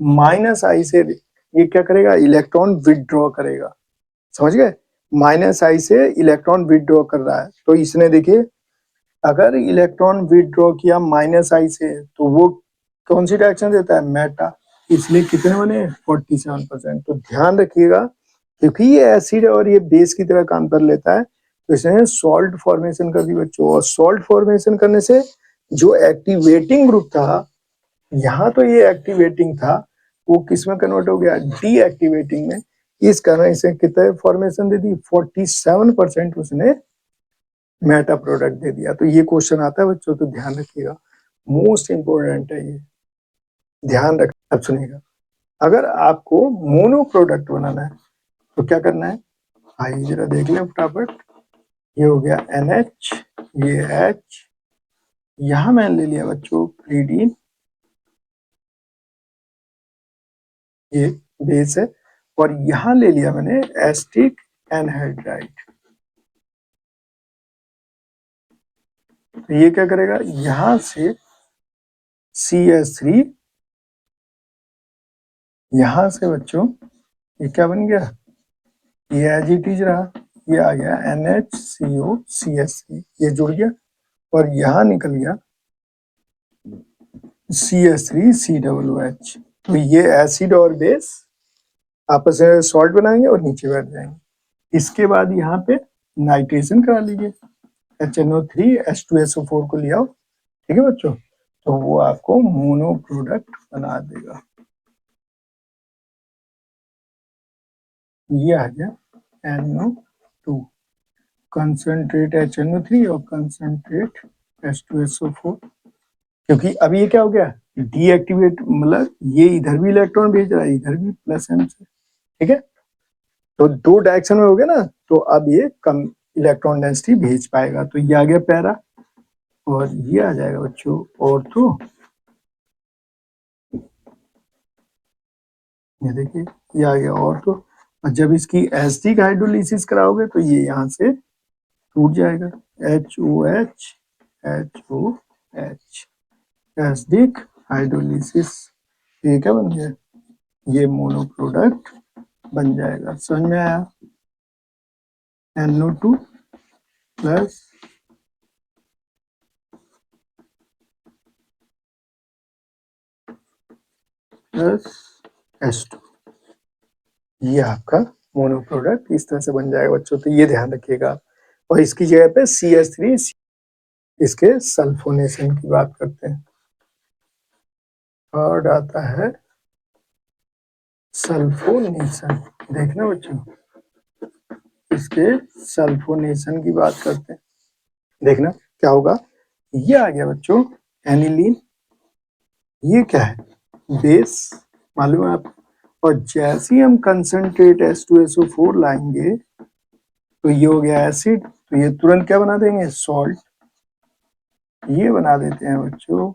माइनस आई से ये क्या करेगा, इलेक्ट्रॉन विथड्रॉ करेगा। समझ गए, माइनस आई से इलेक्ट्रॉन विथड्रॉ कर रहा है। तो इसने देखिए अगर इलेक्ट्रॉन विथड्रॉ किया माइनस आई से तो वो कौन सी डायरेक्शन देता है, मेटा, इसलिए कितने बने 47%। तो ध्यान रखिएगा क्योंकि ये एसिड और ये बेस की तरह काम कर लेता है तो इसने सॉल्ट फॉर्मेशन कर दी बच्चों, और सॉल्ट फॉर्मेशन करने से जो एक्टिवेटिंग ग्रुप था, यहाँ तो ये एक्टिवेटिंग था, वो किस में कन्वर्ट हो गया, डीएक्टिवेटिंग में। इस कारण इसे कितने फॉर्मेशन दे दी, 47% उसने मेटा प्रोडक्ट दे दिया। तो ये क्वेश्चन आता है बच्चों, तो ध्यान रखिएगा, मोस्ट इंपोर्टेंट है ये, ध्यान रख। अब सुनिएगा, अगर आपको मोनो प्रोडक्ट बनाना है तो क्या करना है, आइए जरा देख लें फटाफट। ये हो गया NH, ये H, यहां मैंने ले लिया बच्चों प्रीडीन, ये बेस है, और यहां ले लिया मैंने एस्टिक एनहाइड्राइड। तो ये क्या करेगा, यहां से CH3, यहां से बच्चों ये क्या बन गया, ये एज इट इज रहा, ये आ गया NHCOCH3, ये जुड़ गया और यहाँ निकल गया CH3COOH। तो ये एसिड और बेस आपस में सॉल्ट बनाएंगे और नीचे बैठ जाएंगे। इसके बाद यहाँ पे नाइट्रेशन करा लीजिए, HNO3 H2SO4 को लिया, ठीक है बच्चों। तो वो आपको मोनो प्रोडक्ट बना देगा। ये आ गया NO2, कंसंट्रेट HNO3 और कंसंट्रेट H2SO4। क्योंकि अब ये क्या हो गया, डीएक्टिवेट, मतलब ये इधर भी इलेक्ट्रॉन भेज रहा है, इधर भी प्लस एम से, ठीक है। तो दो डायरेक्शन में हो गया ना, तो अब ये कम इलेक्ट्रॉन डेंसिटी भेज पाएगा। तो ये आ गया पैरा, और ये आ जाएगा बच्चों ऑर्थो। ये देखिए ये आ गया ऑर्थो। और जब इसकी एसिडिक हाइड्रोलिसिस कराओगे तो ये यहाँ से टूट जाएगा, HOH HOH, एसिडिक हाइड्रोलिसिस। ये क्या बन गया, ये मोनो प्रोडक्ट बन जाएगा। समझ में आया? NO2 प्लस प्लस H2, ये आपका मोनो प्रोडक्ट इस तरह से बन जाएगा बच्चों। तो ये ध्यान रखिएगा। और इसकी जगह पे CH3, इसके सल्फोनेशन की बात करते हैं। थर्ड आता है सल्फोनेशन। देखना बच्चों, इसके सल्फोनेशन की बात करते हैं। देखना क्या होगा। ये आ गया बच्चों एनिलीन। ये क्या है, बेस, मालूम है आपको। और जैसे ही हम कंसंट्रेट H2SO4 लाएंगे तो ये हो गया एसिड, तो ये तुरंत क्या बना देंगे, सॉल्ट। ये बना देते हैं बच्चों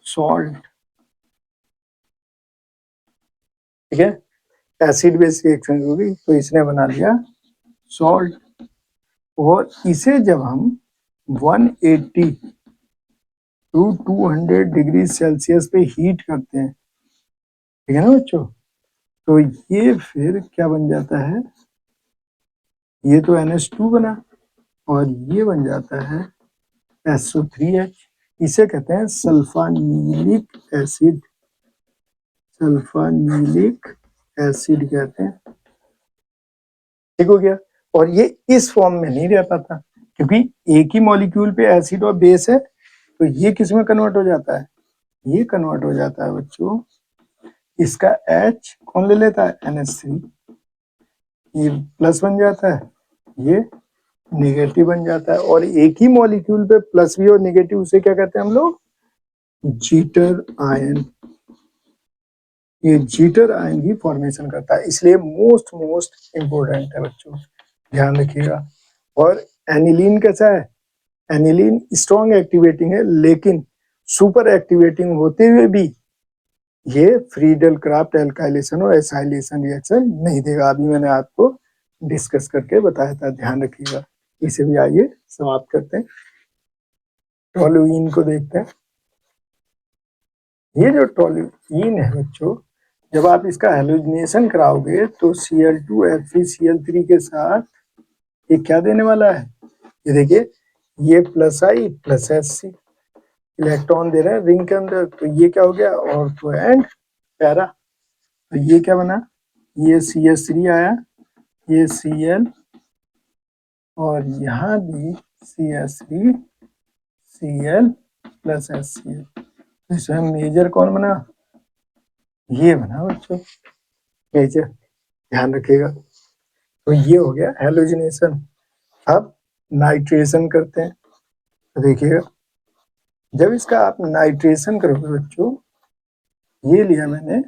सॉल्ट, ठीक है। एसिड बेस रिएक्शन होगी तो इसने बना लिया सॉल्ट। और इसे जब हम 180 टू 200 डिग्री सेल्सियस पे हीट करते हैं, ठीक है ना बच्चों, तो ये फिर क्या बन जाता है, ये तो NH2 बना, और ये बन जाता है SO3H। इसे कहते हैं सल्फानिलिक एसिड, सल्फानिलिक एसिड कहते हैं, ठीक हो गया। और ये इस फॉर्म में नहीं रह पाता, क्योंकि एक ही मॉलिक्यूल पे एसिड और बेस है, तो ये किस में कन्वर्ट हो जाता है, ये कन्वर्ट हो जाता है बच्चों, इसका H कौन ले लेता है, NH3, ये प्लस बन जाता है, ये नेगेटिव बन जाता है। और एक ही मॉलिक्यूल पे प्लस भी और नेगेटिव, उसे क्या कहते हैं हम लोग, जीटर आयन। ये जीटर आयन ही फॉर्मेशन करता है, इसलिए मोस्ट इंपोर्टेंट है बच्चों, ध्यान रखिएगा। और एनिलीन कैसा है, एनिलीन स्ट्रॉन्ग एक्टिवेटिंग है, लेकिन सुपर एक्टिवेटिंग होते हुए भी ये फ्रीडल क्राफ्ट एल्काइलेशन और एसाइलेशन रिएक्शन नहीं देगा। अभी मैंने आपको डिस्कस करके बताया था, ध्यान रखिएगा। इसे भी आइए समाप्त करते हैं, टोलुइन को देखते हैं। ये जो टोलुइन है बच्चों, जब आप इसका हेलोजिनेशन कराओगे तो Cl2Fe के साथ ये क्या देने वाला है, ये देखिए, ये प्लस आई प्लस Hc इलेक्ट्रॉन दे रहे हैं रिंग के अंदर। तो ये क्या हो गया, ऑर्थो एंड पैरा। तो ये क्या बना, ये CH3 आया, ये Cl, और यहाँ भी CH3 Cl प्लस HCl। तो इसमें मेजर कौन बना, ये बना बच्चों मेजर, ध्यान रखिएगा। तो ये हो गया हेलोजिनेशन। अब नाइट्रेशन करते हैं, तो देखिएगा, जब इसका आप नाइट्रेशन करोगे बच्चों, ये लिया मैंने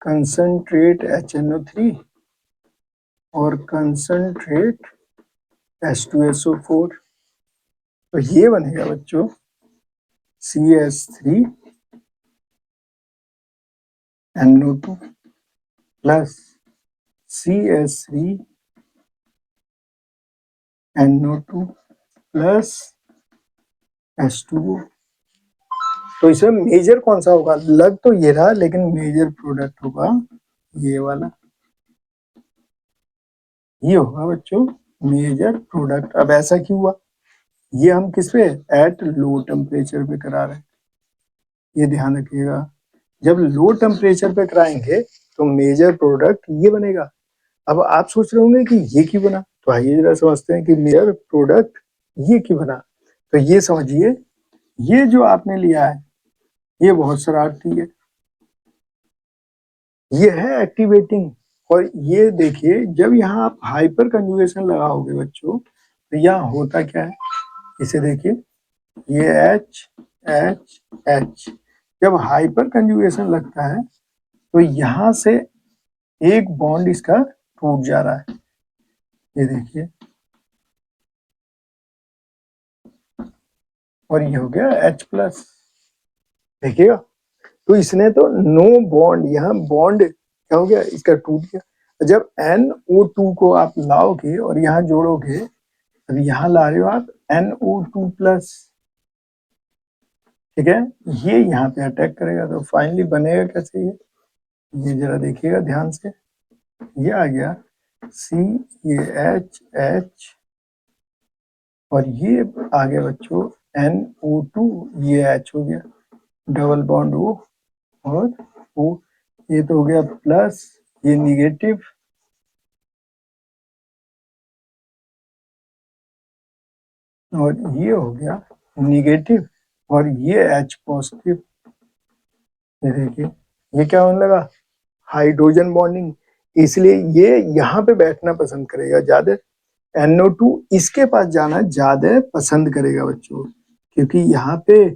कंसंट्रेट HNO3 और कंसंट्रेट H2SO4, तो ये बनेगा बच्चों CH3NO2 plus CH3NO2 plus H2O। तो इसमें मेजर कौन सा होगा, लग तो ये रहा, लेकिन मेजर प्रोडक्ट होगा ये वाला, ये होगा बच्चों मेजर प्रोडक्ट। अब ऐसा क्यों हुआ, ये हम किस पे, एट लो टेम्परेचर पे करा रहे हैं, ये ध्यान रखिएगा। जब लो टेम्परेचर पे कराएंगे तो मेजर प्रोडक्ट ये बनेगा। अब आप सोच रहे होंगे कि ये क्यों बना, तो आइए जरा समझते हैं कि मेजर प्रोडक्ट ये क्यों बना। तो ये समझिए ये जो आपने लिया है ये बहुत शरारती है, ये है एक्टिवेटिंग। और ये देखिए जब यहाँ आप हाइपर कंजुगेशन लगाओगे बच्चों तो यहाँ होता क्या है, इसे देखिए ये H H H, जब हाइपर कंजुगेशन लगता है तो यहाँ से एक बॉन्ड इसका टूट जा रहा है, ये देखिए, और ये हो गया H प्लस, देखिएगा। तो इसने तो नो बॉन्ड, यहाँ बॉन्ड क्या हो गया, इसका टूट गया। जब NO2 को आप लाओगे और यहाँ जोड़ोगे, अब यहाँ ला रहे हो आप NO2 प्लस, ठीक है, ये यहाँ पे अटैक करेगा तो फाइनली बनेगा कैसे ये जरा देखिएगा ध्यान से, ये आ गया C, ये H और ये आ गया बच्चों NO2, ये H हो गया, डबल बॉन्ड O और O, ये तो हो गया प्लस, ये निगेटिव, और ये हो गया निगेटिव, और ये H पॉजिटिव, ये देखिए ये क्या होने लगा, हाइड्रोजन बॉन्डिंग। इसलिए ये यहाँ पे बैठना पसंद करेगा ज्यादा, NO2 इसके पास जाना ज्यादा पसंद करेगा बच्चों, क्योंकि यहाँ पे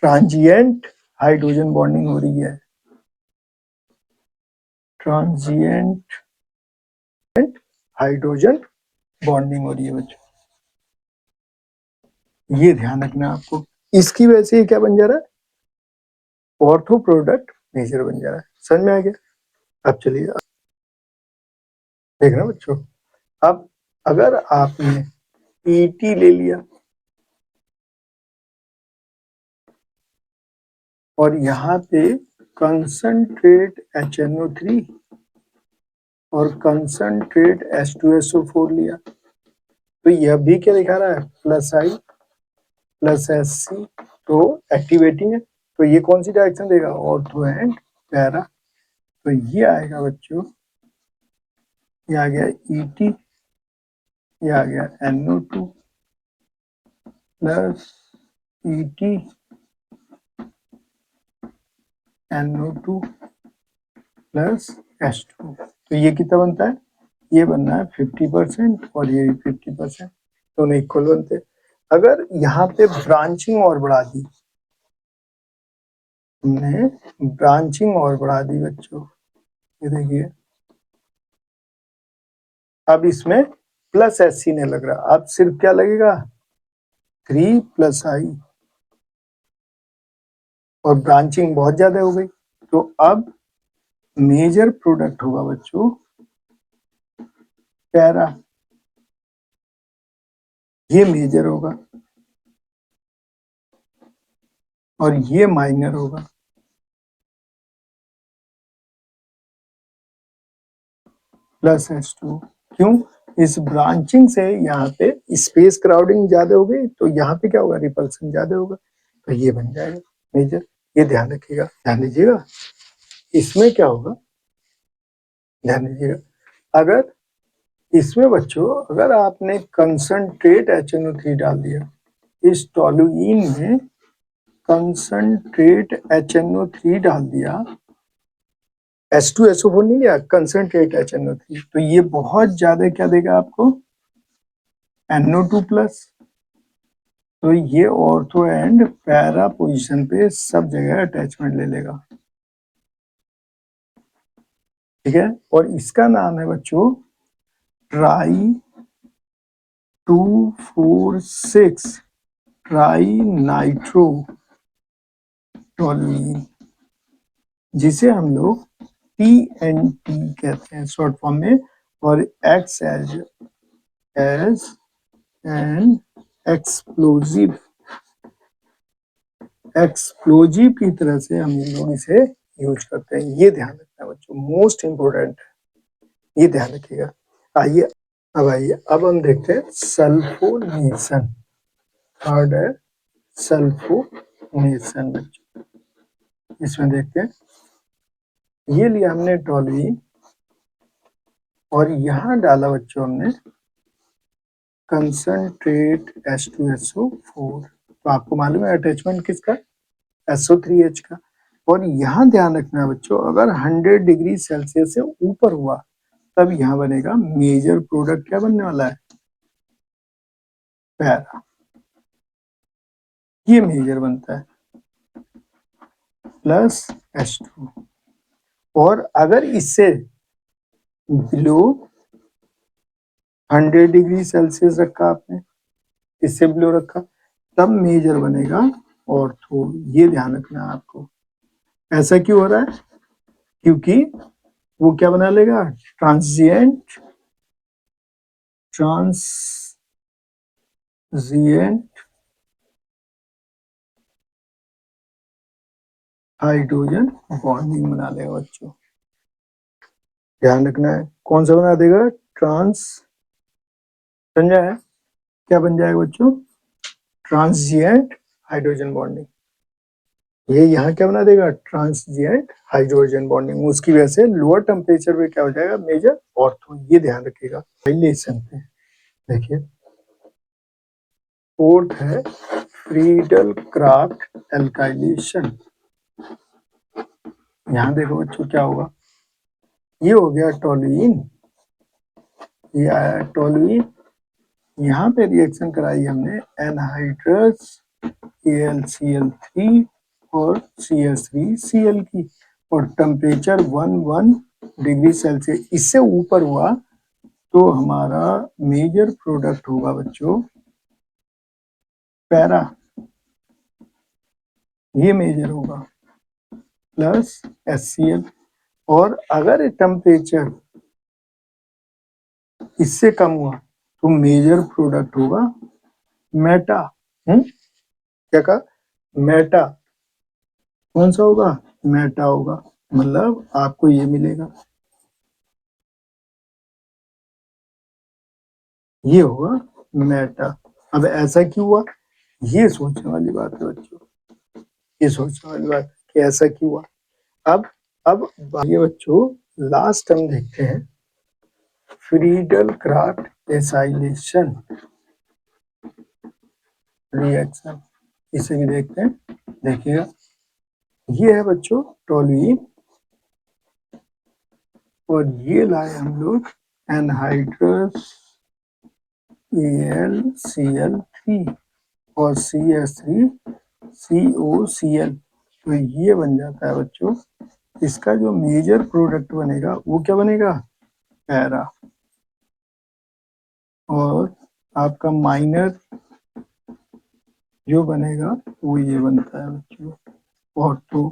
ट्रांजिएंट हाइड्रोजन बॉन्डिंग हो रही है, ट्रांजिएंट हाइड्रोजन बॉन्डिंग हो रही है बच्चों, ये ध्यान रखना आपको। इसकी वजह से क्या बन जा रहा है, ऑर्थो प्रोडक्ट मेजर बन जा रहा है। समझ में आ गया? अब चलिए देखना बच्चों, अब अगर आपने ET ले लिया और यहाँ पे कंसंट्रेट HNO3 और कंसंट्रेट H2SO4 लिया, तो यह भी क्या दिखा रहा है, प्लस I प्लस SC, तो एक्टिवेटिंग है, तो ये कौन सी डायरेक्शन देगा, ऑर्थो एंड पैरा। तो ये आएगा बच्चों, ये आ गया ET, ये आ गया NO2 plus ET NO2 plus H2, तो ये कितना बनता है, ये बनना है 50% और ये भी 50%, दोनों इक्वल बनते हैं। अगर यहाँ पे ब्रांचिंग और बढ़ा दी, हमने ब्रांचिंग और बढ़ा दी बच्चों, ये देखिए अब इसमें प्लस SC नहीं लग रहा, अब सिर्फ क्या लगेगा 3 प्लस I, और ब्रांचिंग बहुत ज्यादा हो गई, तो अब मेजर प्रोडक्ट होगा बच्चों पैरा, ये मेजर होगा और ये माइनर होगा, प्लस H2। क्यों, इस ब्रांचिंग से यहाँ पे स्पेस क्राउडिंग ज्यादा हो गई, तो यहाँ पे क्या होगा, रिपल्सन ज्यादा होगा, तो ये बन जाएगा मेजर। ये ध्यान रखिएगा, ध्यान दीजिएगा, इसमें क्या होगा, ध्यान दीजिएगा, अगर इसमें बच्चों अगर आपने कंसंट्रेट HNO3 डाल दिया, इस टोलुइन में कंसंट्रेट HNO3 डाल दिया, H2SO4 नहीं लिया, कंसंट्रेट HNO3, तो ये बहुत ज्यादा क्या देगा आपको, NO2 प्लस, तो ये ऑर्थो एंड पैरा पोजीशन पे सब जगह अटैचमेंट ले लेगा, ठीक है। और इसका नाम है बच्चों ट्राई 2,4,6 ट्राई नाइट्रो टोलुइन, जिसे हम लोग TNT कहते हैं शॉर्ट फॉर्म में, और X as an explosive, explosive की तरह से हम लोग इसे यूज करते हैं। ये ध्यान रखना बच्चों, मोस्ट इंपोर्टेंट, ये ध्यान रखिएगा। आइए अब हम देखते हैं सल्फोनेशन, थर्ड है सल्फोनेशन बच्चों। इसमें देखते हैं, ये लिया हमने टोलुइन और यहाँ डाला बच्चों हमने कंसंट्रेट H2SO4, तो आपको मालूम है अटैचमेंट किसका, SO3H का। और यहाँ ध्यान रखना है बच्चों, अगर 100 डिग्री सेल्सियस से ऊपर हुआ तब यहाँ बनेगा मेजर प्रोडक्ट, क्या बनने वाला है, पैरा, ये मेजर बनता है, प्लस H2। और अगर इससे बिलो 100 डिग्री सेल्सियस रखा आपने, इससे बिलो रखा, तब मेजर बनेगा ऑर्थो। ये ध्यान रखना है आपको। ऐसा क्यों हो रहा है, क्योंकि वो क्या बना लेगा, ट्रांजिएंट हाइड्रोजन बॉन्डिंग बना लेगा बच्चों। ध्यान रखना है, कौन सा बना देगा, ट्रांस, समझा है, क्या बन जाएगा बच्चों, ट्रांजिएंट हाइड्रोजन बॉन्डिंग। ये यहाँ क्या बना देगा, ट्रांजिएंट हाइड्रोजन बॉन्डिंग। उसकी वजह से लोअर टेम्परेचर पे क्या हो जाएगा, मेजर ऑर्थो। ये ध्यान रखिएगा। रिलेशन पे देखिए, फोर्थ है फ्रीडल क्राफ्ट एल्काइलेशन। यहाँ देखो बच्चों क्या होगा, ये हो गया टोलुइन, ये आया टोलुइन। यहाँ पे रिएक्शन कराई हमने एनहाइड्रस AlCl3 और CH3Cl की, और टेम्परेचर 11 डिग्री सेल्सियस इससे ऊपर हुआ तो हमारा मेजर प्रोडक्ट होगा बच्चों पैरा, ये मेजर होगा, प्लस HCl। और अगर टेम्परेचर इससे कम हुआ तो मेजर प्रोडक्ट होगा मेटा। क्या कहा, मेटा, कौन सा होगा, मेटा होगा। मतलब आपको ये मिलेगा, ये होगा मेटा। अब ऐसा क्यों हुआ, ये सोचने वाली बात है बच्चों, ये सोचने वाली बात है कि ऐसा क्यों हुआ। अब ये बच्चों लास्ट हम देखते हैं फ्रीडल क्राफ्ट एसाइलेशन रिएक्शन, इसे भी देखते हैं। देखिएगा, ये है बच्चों टोलुइन, और ये लाए हम लोग एनहाइड्रस AlCl3 और CH3COCl। तो ये बन जाता है बच्चों, इसका जो मेजर प्रोडक्ट बनेगा वो क्या बनेगा, पैरा। और आपका माइनर जो बनेगा वो ये बनता है बच्चों ऑर्थो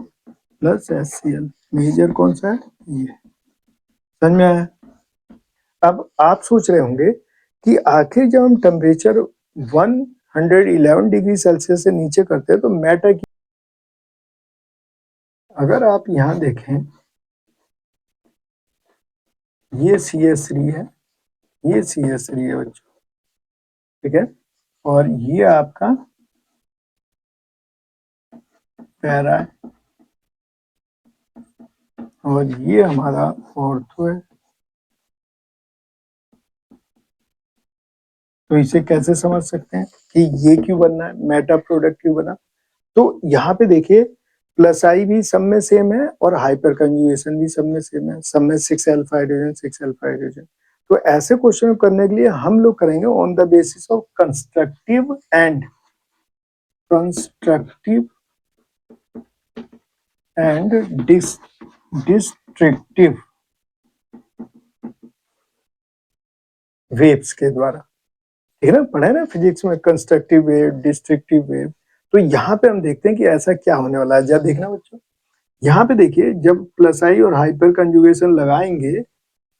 प्लस HCl। मेजर कौन सा है, ये, समझ में आया। अब आप सोच रहे होंगे कि आखिर जब हम टेम्परेचर 111 डिग्री सेल्सियस से नीचे करते हैं तो मैटर की, अगर आप यहाँ देखें, ये CH3 है, ये CH3 है बच्चों, ठीक है, और ये आपका पैरा है, और ये हमारा ऑर्थो है। तो इसे कैसे समझ सकते हैं कि ये क्यों बनना है, मेटा प्रोडक्ट क्यों बना। तो यहाँ पे देखिए, प्लस आई भी सब में सेम है और हाइपर कंजुगेशन भी सब में सेम है, सब में 6 अल्फा हाइड्रोजन 6 अल्फा हाइड्रोजन। तो ऐसे क्वेश्चन करने के लिए हम लोग करेंगे on the basis of constructive and destructive waves के द्वारा, ठीक है ना, पढ़ा है ना फिजिक्स में, कंस्ट्रक्टिव वेव, डिस्ट्रक्टिव वेव। तो यहाँ पे हम देखते हैं कि ऐसा क्या होने वाला है। जब देखना बच्चों, यहाँ पे देखिए, जब प्लस आई और हाइपर कंजुगेशन लगाएंगे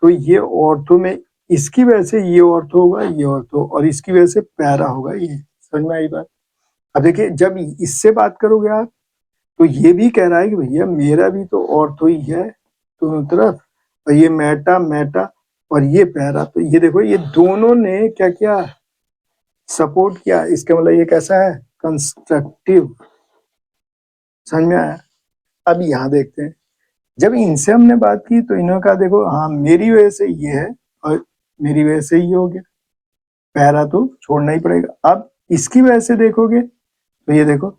तो ये ऑर्थो में, इसकी वजह से ये ऑर्थो होगा, ये ऑर्थो, और इसकी वजह से पैरा होगा, ये समझ में आई बात। अब देखिए, जब इससे बात करोगे आप तो ये भी कह रहा है कि भैया मेरा भी तो ऑर्थो ही है दोनों तरफ, और ये मेटा मेटा और ये पैरा। तो ये देखो, ये दोनों ने क्या किया, सपोर्ट किया। इसका मतलब ये कैसा है, कंस्ट्रक्टिव। समझ में आया। अब यहाँ देखते हैं, जब इनसे हमने बात की तो इन्होंने कहा देखो हाँ मेरी वजह से ये है और मेरी वजह से ये हो गया, पैरा तो छोड़ना ही पड़ेगा। अब इसकी वजह से देखोगे तो ये देखो,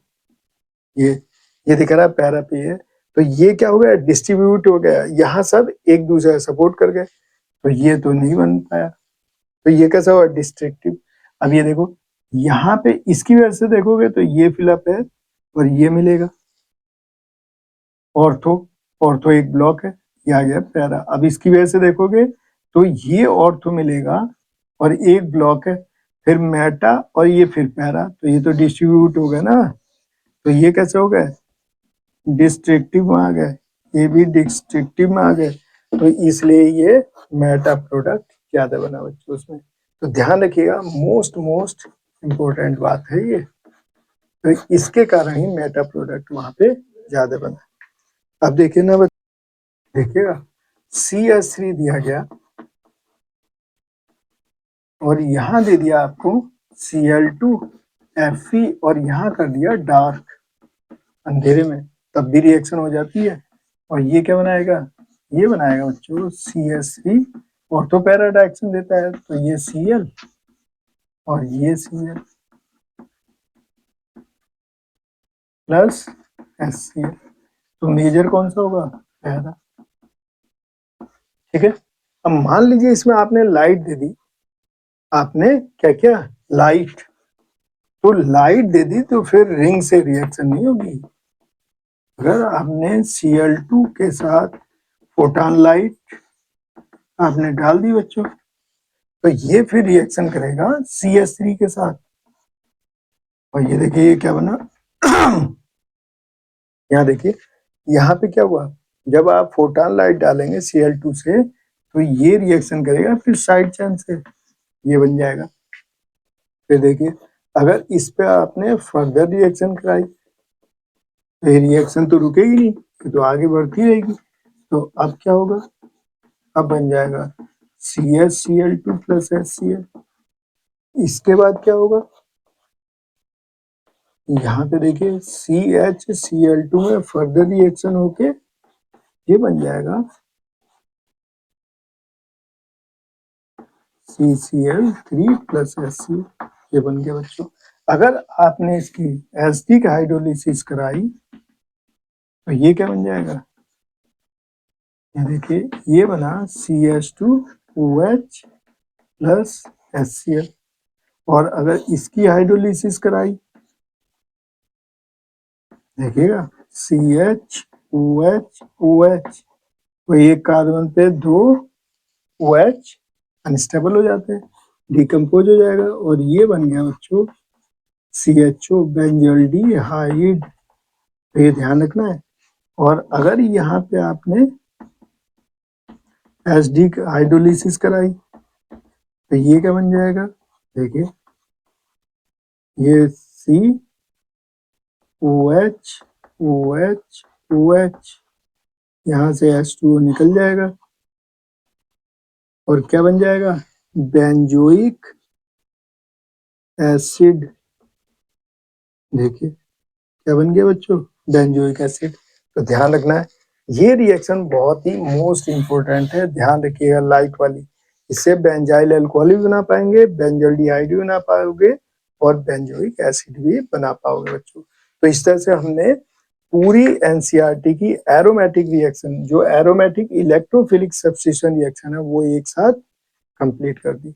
ये दिख रहा है पैरा पी है, तो ये क्या हो गया, डिस्ट्रीब्यूट हो गया, यहाँ सब एक दूसरे सपोर्ट कर गए, तो ये तो नहीं बन पाया, तो ये कैसा हुआ, डिस्ट्रक्टिव। अब ये देखो, यहाँ पे इसकी वजह से देखोगे तो ये फिलअप है और ये मिलेगा ऑर्थो, ऑर्थो एक ब्लॉक है, ये आ गया पैरा। अब इसकी वजह से देखोगे तो ये ऑर्थो मिलेगा और एक ब्लॉक है, फिर मेटा और ये फिर पैरा, तो ये तो डिस्ट्रीब्यूट हो गया ना, तो ये कैसे हो गए, डिस्ट्रिक्टिव में आ गए, ये भी डिस्ट्रिक्टिव में आ गए, तो इसलिए ये मेटा प्रोडक्ट ज्यादा बना बच्चों उसमें। तो ध्यान रखिएगा, मोस्ट मोस्ट इम्पोर्टेंट बात है ये, तो इसके कारण ही मेटा प्रोडक्ट वहां पे ज्यादा बना। अब देखिए ना देखिएगा, CH3 दिया गया और यहाँ दे दिया आपको Cl2Fe और यहाँ कर दिया डार्क अंधेरे में, तब भी रिएक्शन हो जाती है। और ये क्या बनाएगा, ये बनाएगा बच्चों CH3, ऑर्थो पैरा रिएक्शन देता है, तो ये Cl और ये Cl प्लस HCl, तो मेजर कौन सा होगा, पैरा। ठीक है, अब मान लीजिए इसमें आपने लाइट दे दी, आपने क्या क्या, लाइट, तो लाइट दे दी तो फिर रिंग से रिएक्शन नहीं होगी। अगर आपने Cl2 के साथ फोटॉन लाइट आपने डाल दी बच्चों, तो ये फिर रिएक्शन करेगा CH3 के साथ, और ये देखिए ये क्या बना यहाँ देखिए, यहाँ पे क्या हुआ, जब आप फोटॉन लाइट डालेंगे Cl2 से, तो ये रिएक्शन करेगा फिर साइड चेन से, ये बन जाएगा। फिर देखिए, अगर इस पे आपने फर्दर रिएक्शन कराई, तो ये रिएक्शन तो रुकेगी नहीं, तो आगे बढ़ती रहेगी, तो अब क्या होगा, अब बन जाएगा CH Cl2 + HCl। इसके बाद क्या होगा, यहाँ पे देखिए CHCl2 में फर्दर रिएक्शन होके ये बन जाएगा CCl3 + HCl, ये बन गया बच्चों। अगर आपने इसकी एसिडिक हाइड्रोलिसिस कराई, तो ये क्या बन जाएगा, ये देखिए ये बना CH2OH + HCl, और अगर इसकी हाइड्रोलिसिस कराई, देखिएगा CHOH, तो एक कार्बन पे 2 OH अनस्टेबल हो जाते हैं, डिकम्पोज हो जाएगा, और ये बन गया बच्चों CHO बेंजल्डिहाइड, तो ये ध्यान रखना है। और अगर यहाँ पे आपने एसिडिक हाइड्रोलिसिस कराई, तो ये क्या बन जाएगा, देखिए ये COH OH OH, यहाँ से H2O निकल जाएगा, और क्या बन जाएगा, बेंजोइक एसिड। देखिए क्या बन गया बच्चों, बेंजोइक एसिड। तो ध्यान रखना है, ये रिएक्शन बहुत ही मोस्ट इंपोर्टेंट है, ध्यान रखिएगा, लाइट वाली, इससे बेंजाइल अल्कोहल भी बना पाएंगे, बेंजल्डिहाइड भी बना पाओगे, और बेंजोइक एसिड भी बना पाओगे बच्चों। तो इस तरह से हमने पूरी एनसीईआरटी की एरोमेटिक रिएक्शन, जो एरोमेटिक इलेक्ट्रोफिलिक सब्स्टिट्यूशन रिएक्शन है, वो एक साथ कंप्लीट कर दी।